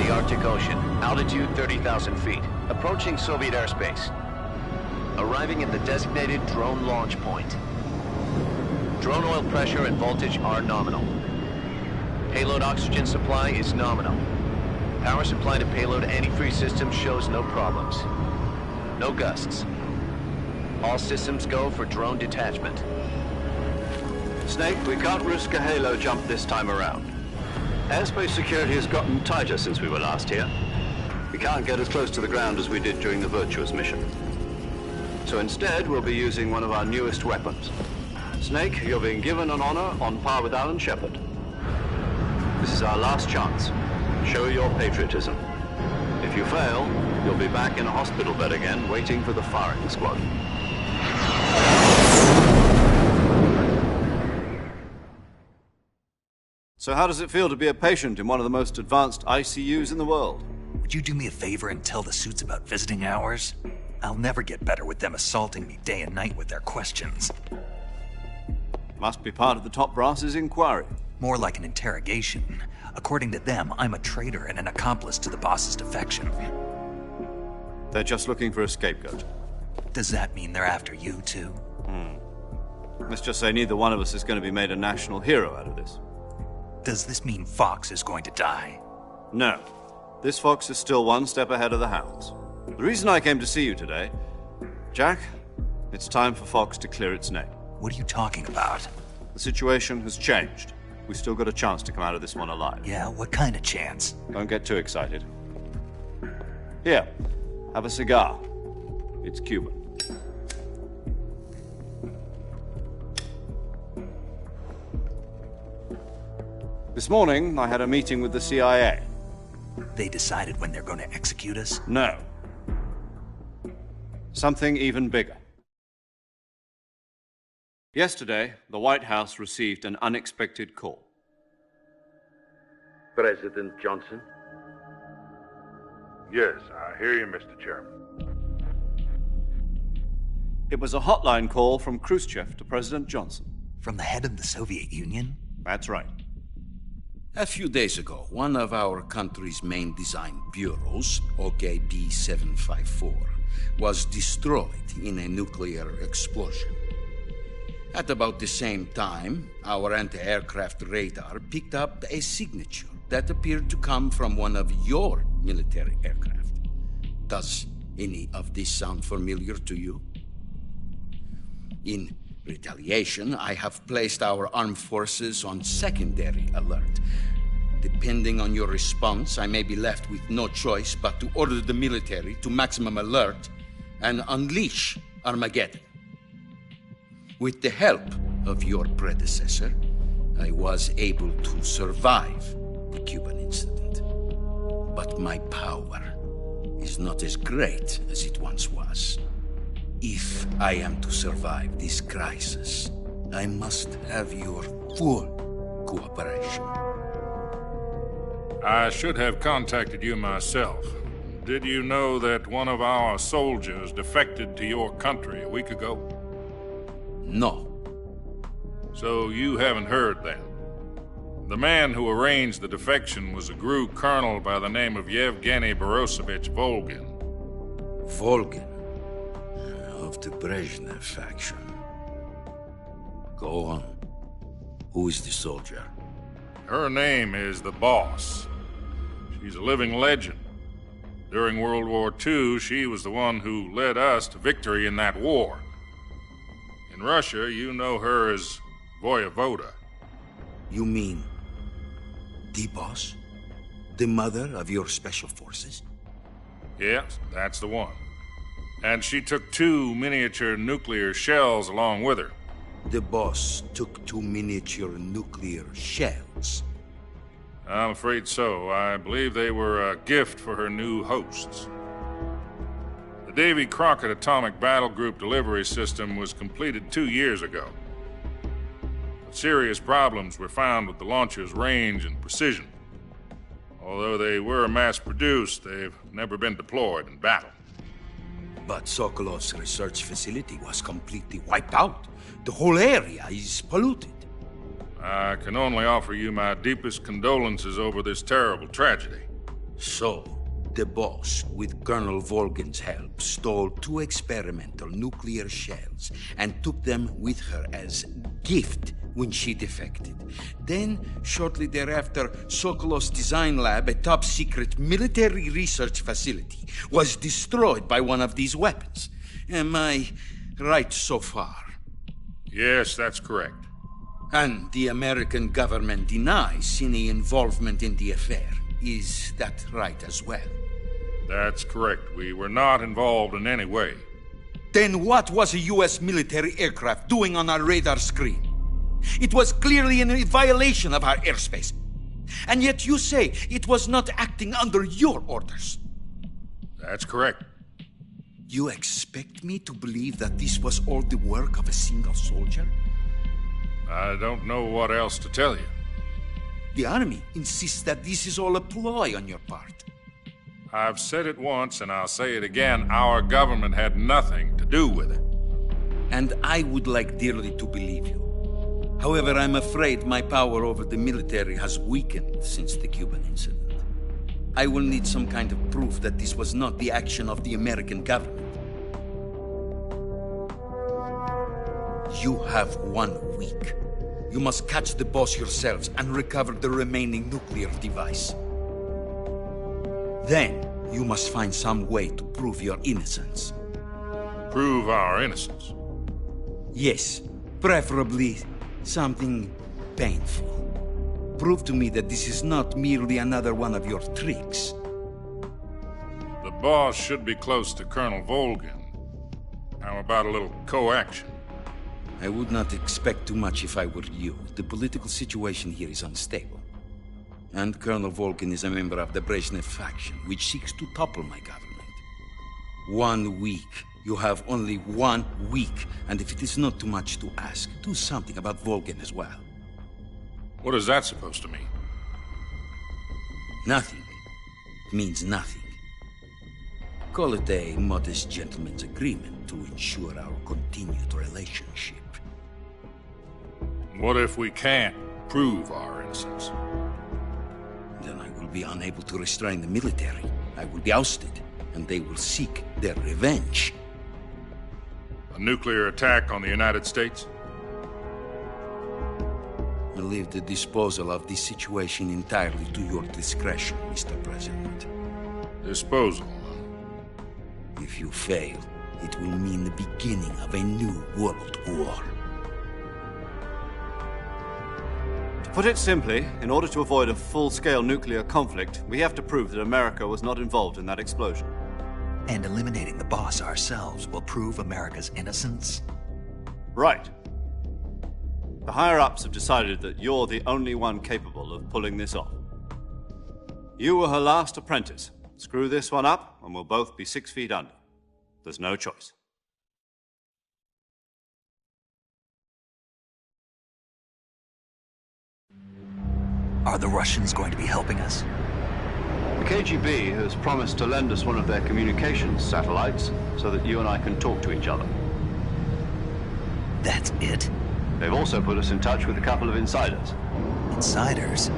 the Arctic Ocean. Altitude 30,000 feet. Approaching Soviet airspace. Arriving at the designated drone launch point. Drone oil pressure and voltage are nominal. Payload oxygen supply is nominal. Power supply to payload antifreeze system shows no problems. No gusts. All systems go for drone detachment. Snake, we can't risk a halo jump this time around. Airspace security has gotten tighter since we were last here. We can't get as close to the ground as we did during the Virtuous mission. So instead, we'll be using one of our newest weapons. Snake, you're being given an honor on par with Alan Shepard. This is our last chance. Show your patriotism. If you fail, you'll be back in a hospital bed again, waiting for the firing squad. So how does it feel to be a patient in one of the most advanced ICUs in the world? Would you do me a favor and tell the suits about visiting hours? I'll never get better with them assaulting me day and night with their questions. Must be part of the top brass's inquiry. More like an interrogation. According to them, I'm a traitor and an accomplice to the boss's defection. They're just looking for a scapegoat. Does that mean they're after you, too? Let's just say neither one of us is going to be made a national hero out of this. Does this mean Fox is going to die? No. This Fox is still one step ahead of the Hounds. The reason I came to see you today... Jack, it's time for Fox to clear its name. What are you talking about? The situation has changed. We've still got a chance to come out of this one alive. Yeah, what kind of chance? Don't get too excited. Here, have a cigar. It's Cuban. This morning, I had a meeting with the CIA. They decided when they're going to execute us? No. Something even bigger. Yesterday, the White House received an unexpected call. President Johnson? Yes, I hear you, Mr. Chairman. It was a hotline call from Khrushchev to President Johnson. From the head of the Soviet Union? That's right. A few days ago, one of our country's main design bureaus, OKB 754, was destroyed in a nuclear explosion. At about the same time, our anti-aircraft radar picked up a signature that appeared to come from one of your military aircraft. Does any of this sound familiar to you? In retaliation, I have placed our armed forces on secondary alert. Depending on your response, I may be left with no choice but to order the military to maximum alert and unleash Armageddon. With the help of your predecessor, I was able to survive the Cuban incident. But my power is not as great as it once was. If I am to survive this crisis, I must have your full cooperation. I should have contacted you myself. Did you know that one of our soldiers defected to your country a week ago? No. So you haven't heard then? The man who arranged the defection was a GRU colonel by the name of Yevgeny Borisovich Volgin. Volgin? Of the Brezhnev faction. Go on. Who is the soldier? Her name is the Boss. She's a living legend. During World War II, she was the one who led us to victory in that war. In Russia, you know her as Voyevoda. You mean the Boss? The mother of your special forces? Yes, that's the one. And she took 2 miniature nuclear shells along with her. The Boss took 2 miniature nuclear shells? I'm afraid so. I believe they were a gift for her new hosts. The Davy Crockett Atomic Battle Group delivery system was completed 2 years ago. But serious problems were found with the launcher's range and precision. Although they were mass-produced, they've never been deployed in battle. But Sokolov's research facility was completely wiped out. The whole area is polluted. I can only offer you my deepest condolences over this terrible tragedy. So, the boss, with Colonel Volgin's help, stole 2 experimental nuclear shells and took them with her as gift when she defected. Then, shortly thereafter, Sokolov's design lab, a top-secret military research facility, was destroyed by one of these weapons. Am I right so far? Yes, that's correct. And the American government denies any involvement in the affair. Is that right as well? That's correct. We were not involved in any way. Then what was a U.S. military aircraft doing on our radar screen? It was clearly in violation of our airspace. And yet you say it was not acting under your orders. That's correct. You expect me to believe that this was all the work of a single soldier? I don't know what else to tell you. The Army insists that this is all a ploy on your part. I've said it once, and I'll say it again. Our government had nothing to do with it. And I would like dearly to believe you. However, I'm afraid my power over the military has weakened since the Cuban incident. I will need some kind of proof that this was not the action of the American government. You have 1 week. You must catch the boss yourselves and recover the remaining nuclear device. Then, you must find some way to prove your innocence. Prove our innocence? Yes, preferably something painful. Prove to me that this is not merely another one of your tricks. The boss should be close to Colonel Volgin. How about a little co-action? I would not expect too much if I were you. The political situation here is unstable. And Colonel Volgin is a member of the Brezhnev faction, which seeks to topple my government. 1 week. You have only 1 week. And if it is not too much to ask, do something about Volgin as well. What is that supposed to mean? Nothing. It means nothing. Call it a modest gentleman's agreement to ensure our continued relationship. What if we can't prove our innocence? Then I will be unable to restrain the military. I will be ousted, and they will seek their revenge. A nuclear attack on the United States? I leave the disposal of this situation entirely to your discretion, Mr. President. Disposal? If you fail, it will mean the beginning of a new world war. To put it simply, in order to avoid a full-scale nuclear conflict, we have to prove that America was not involved in that explosion. And eliminating the boss ourselves will prove America's innocence? Right. The higher-ups have decided that you're the only one capable of pulling this off. You were her last apprentice. Screw this one up, and we'll both be 6 feet under. There's no choice. Are the Russians going to be helping us? The KGB has promised to lend us one of their communications satellites so that you and I can talk to each other. That's it? They've also put us in touch with a couple of insiders. Insiders?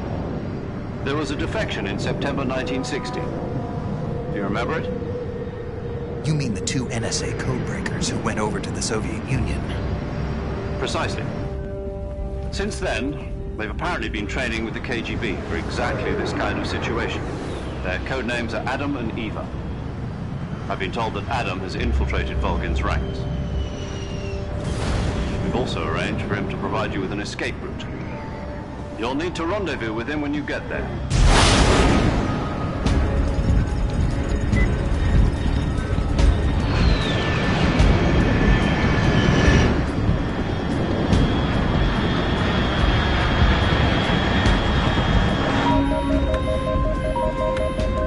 There was a defection in September 1960. Do you remember it? You mean the 2 NSA codebreakers who went over to the Soviet Union? Precisely. Since then, they've apparently been training with the KGB for exactly this kind of situation. Their code names are Adam and Eva. I've been told that Adam has infiltrated Volgin's ranks. We've also arranged for him to provide you with an escape route. You'll need to rendezvous with him when you get there.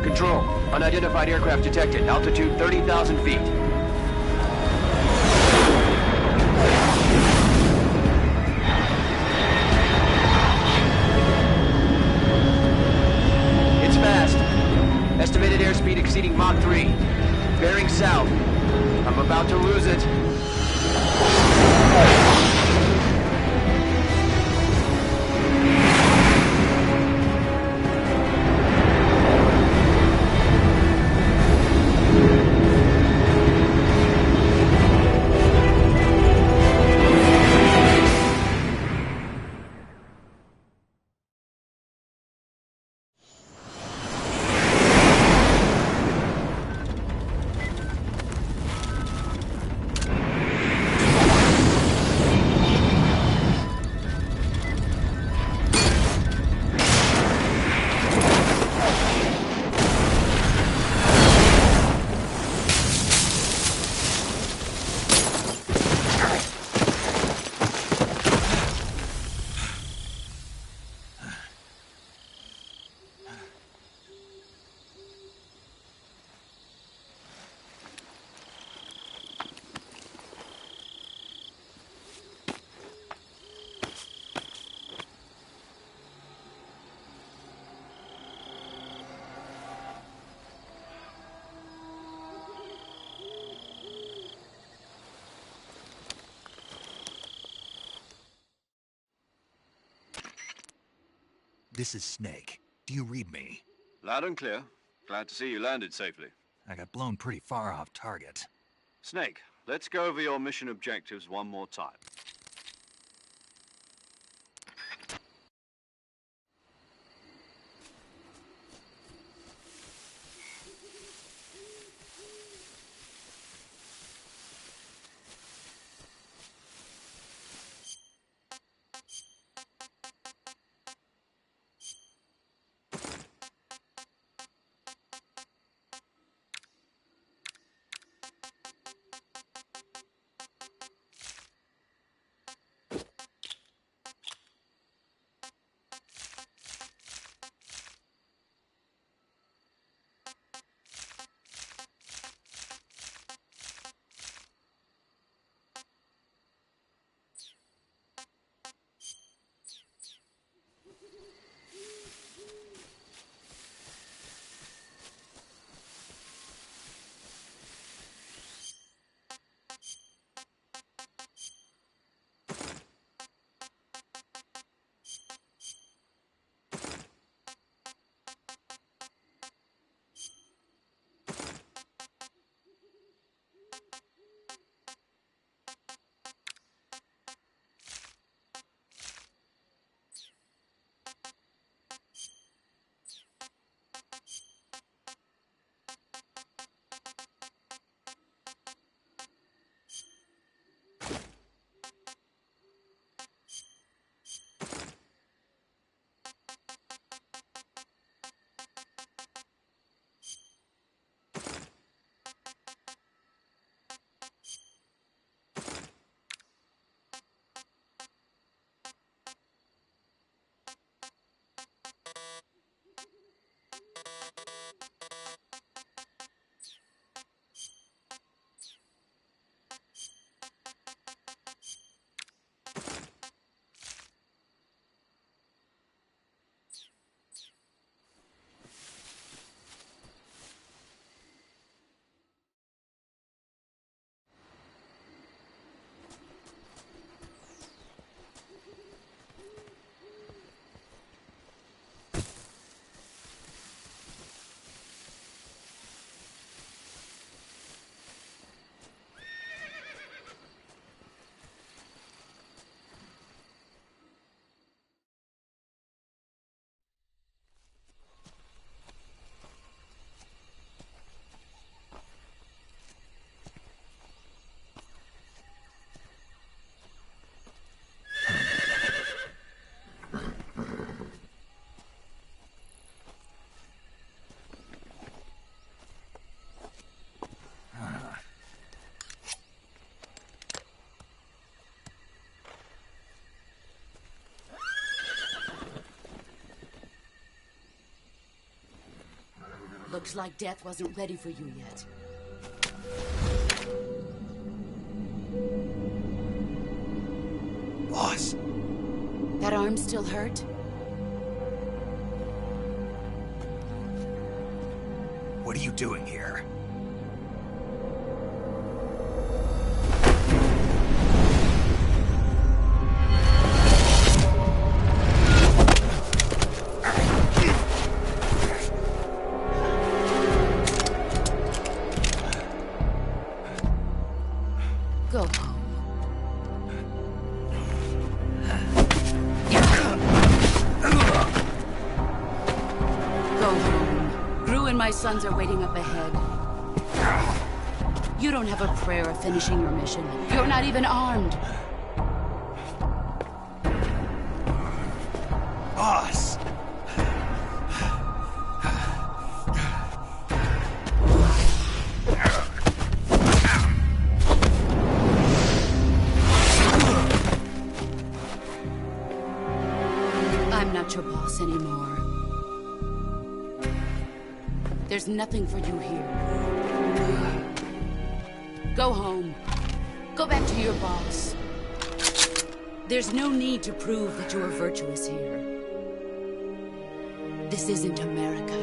Control, unidentified aircraft detected. Altitude 30,000 feet. It's fast. Estimated airspeed exceeding Mach 3. Bearing south. I'm about to lose it. This is Snake. Do you read me? Loud and clear. Glad to see you landed safely. I got blown pretty far off target. Snake, let's go over your mission objectives one more time. Looks like death wasn't ready for you yet. Boss. That arm still hurt? What are you doing here? Go home. Go home. Gru and my sons are waiting up ahead. You don't have a prayer of finishing your mission. You're not even armed. Boss! I'm not your boss anymore. There's nothing for you here. Go home. Go back to your boss. There's no need to prove that you are virtuous here. This isn't America.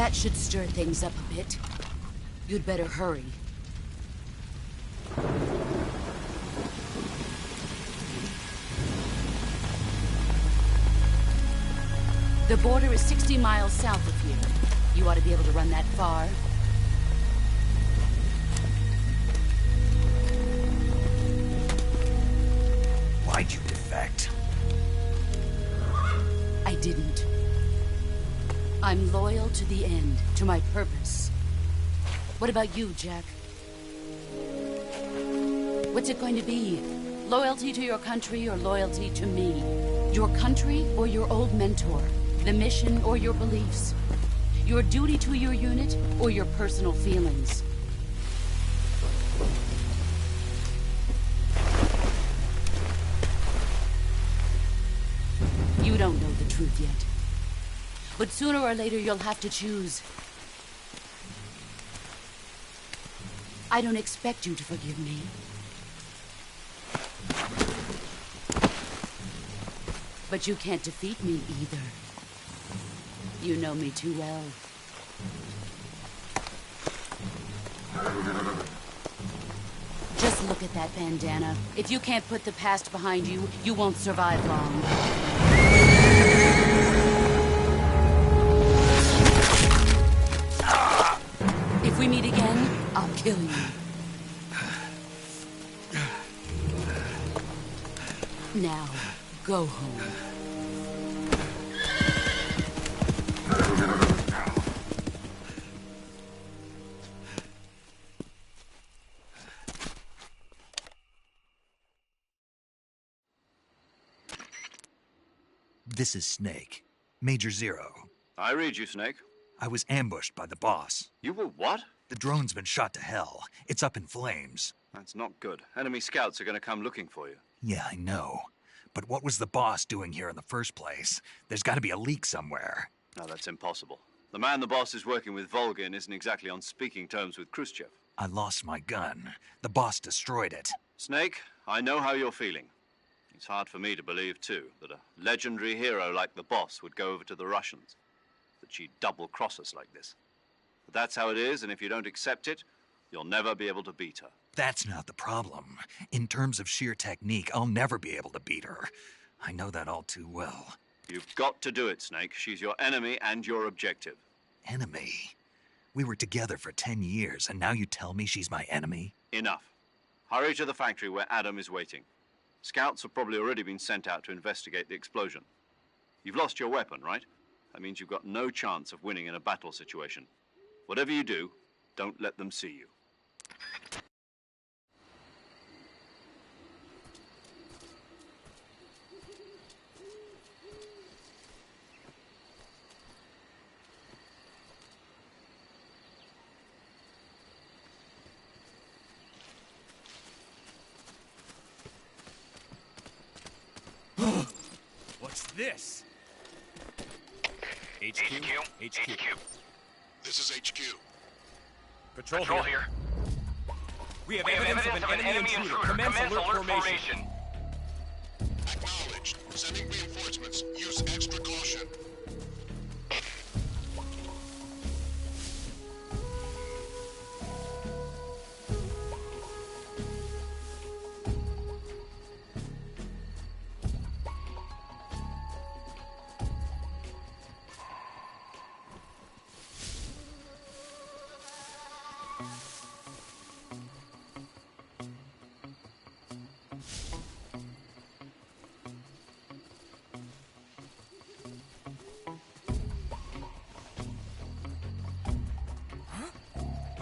That should stir things up a bit. You'd better hurry. The border is 60 miles south of here. You ought to be able to run that far. Why'd you defect? I didn't. I'm loyal to the end, to my purpose. What about you, Jack? What's it going to be? Loyalty to your country or loyalty to me? Your country or your old mentor? The mission or your beliefs? Your duty to your unit or your personal feelings? You don't know the truth yet. But sooner or later you'll have to choose. I don't expect you to forgive me. But you can't defeat me either. You know me too well. Just look at that bandana. If you can't put the past behind you, you won't survive long. If we meet again, I'll kill you. Now, go home. This is Snake. Major Zero. I read you, Snake. I was ambushed by the boss. You were what? The drone's been shot to hell. It's up in flames. That's not good. Enemy scouts are going to come looking for you. Yeah, I know. But what was the boss doing here in the first place? There's got to be a leak somewhere. No, that's impossible. The man the boss is working with, Volgin, isn't exactly on speaking terms with Khrushchev. I lost my gun. The boss destroyed it. Snake, I know how you're feeling. It's hard for me to believe, too, that a legendary hero like the boss would go over to the Russians. That she'd double-cross us like this. But that's how it is, and if you don't accept it, you'll never be able to beat her. That's not the problem. In terms of sheer technique, I'll never be able to beat her. I know that all too well. You've got to do it, Snake. She's your enemy and your objective. Enemy? We were together for 10 years, and now you tell me she's my enemy? Enough. Hurry to the factory where Adam is waiting. Scouts have probably already been sent out to investigate the explosion. You've lost your weapon, right? That means you've got no chance of winning in a battle situation. Whatever you do, don't let them see you. What's this? HQ. This is HQ. Patrol here. We have evidence of an enemy intruder. Commence alert formation. Acknowledged. Sending reinforcements. Use extra caution.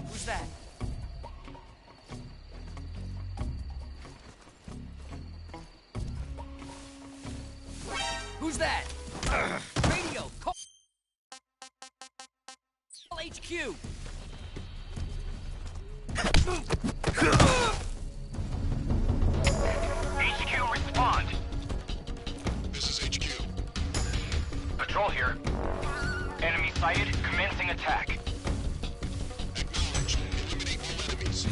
Who's that? Who's that? Radio! Call HQ! HQ, respond! This is HQ. Patrol here. Enemy sighted, commencing attack. Acknowledged. Eliminate all enemies.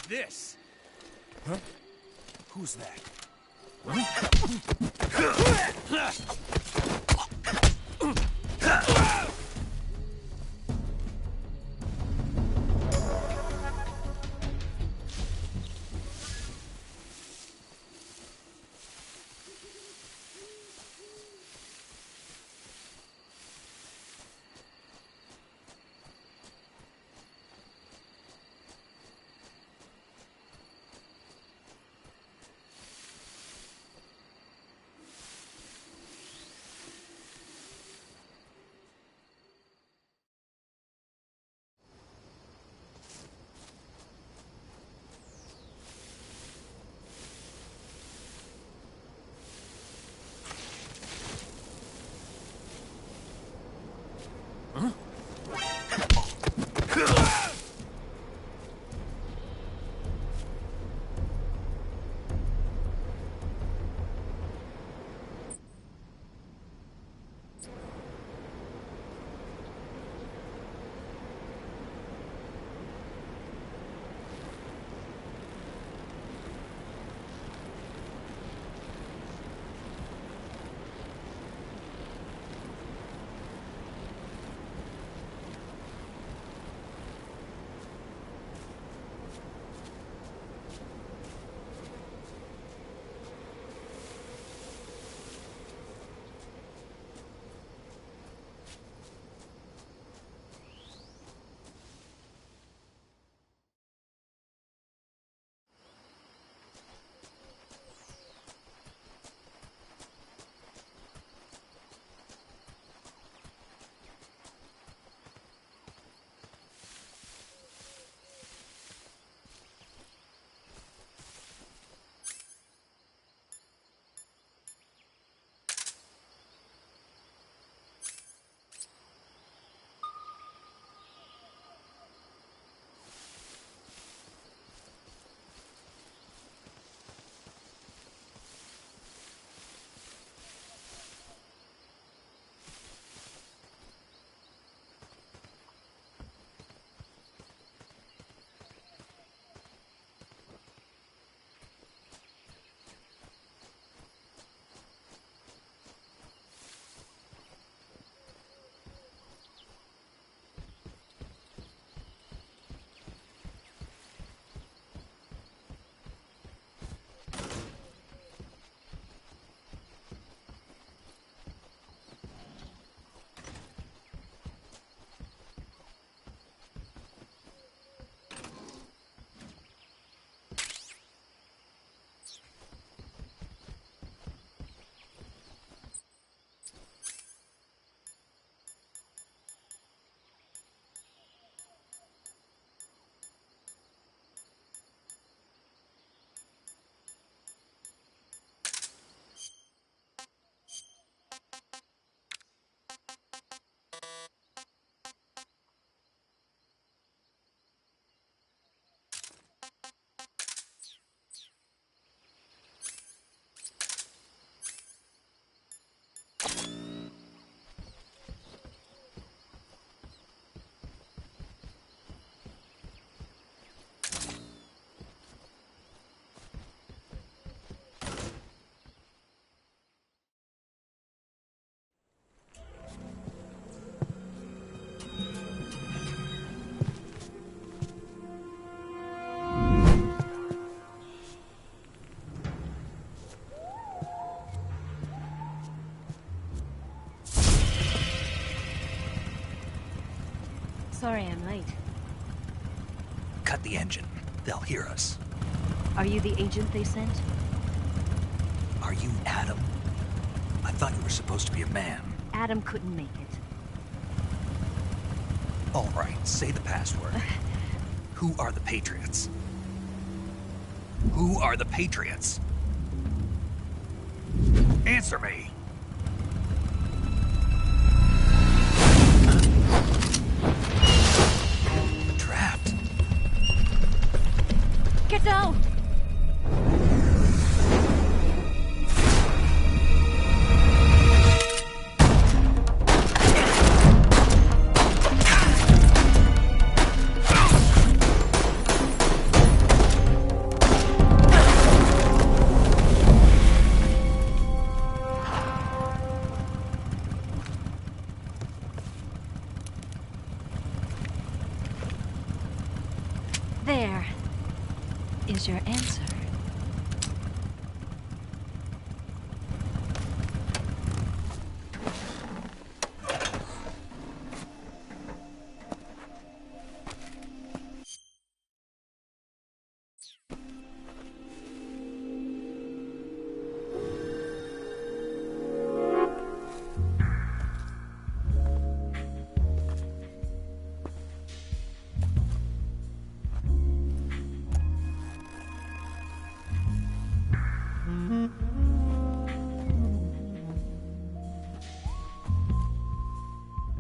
this? Huh? Who's that? Sorry I'm late. Cut the engine. They'll hear us. Are you the agent they sent? Are you Adam? I thought you were supposed to be a man. Adam couldn't make it. All right, say the password. Who are the Patriots? Who are the Patriots? Answer me! Trapped. Get down! What's your answer?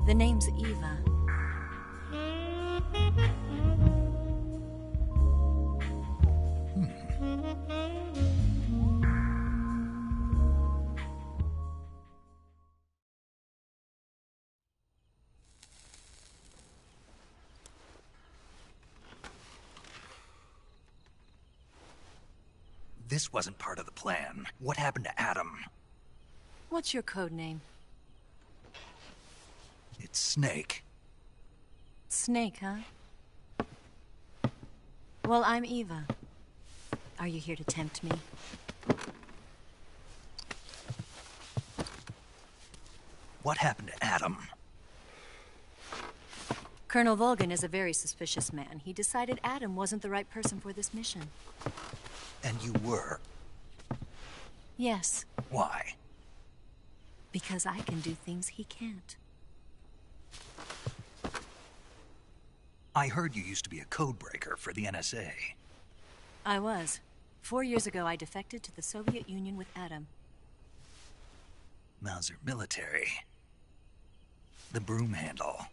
The name's Eva. This wasn't part of the plan. What happened to Adam? What's your code name? It's Snake. Snake, huh? Well, I'm Eva. Are you here to tempt me? What happened to Adam? Colonel Volgin is a very suspicious man. He decided Adam wasn't the right person for this mission. And you were? Yes. Why? Because I can do things he can't. I heard you used to be a codebreaker for the NSA. I was. 4 years ago, I defected to the Soviet Union with Adam. Mauser military. The broom handle.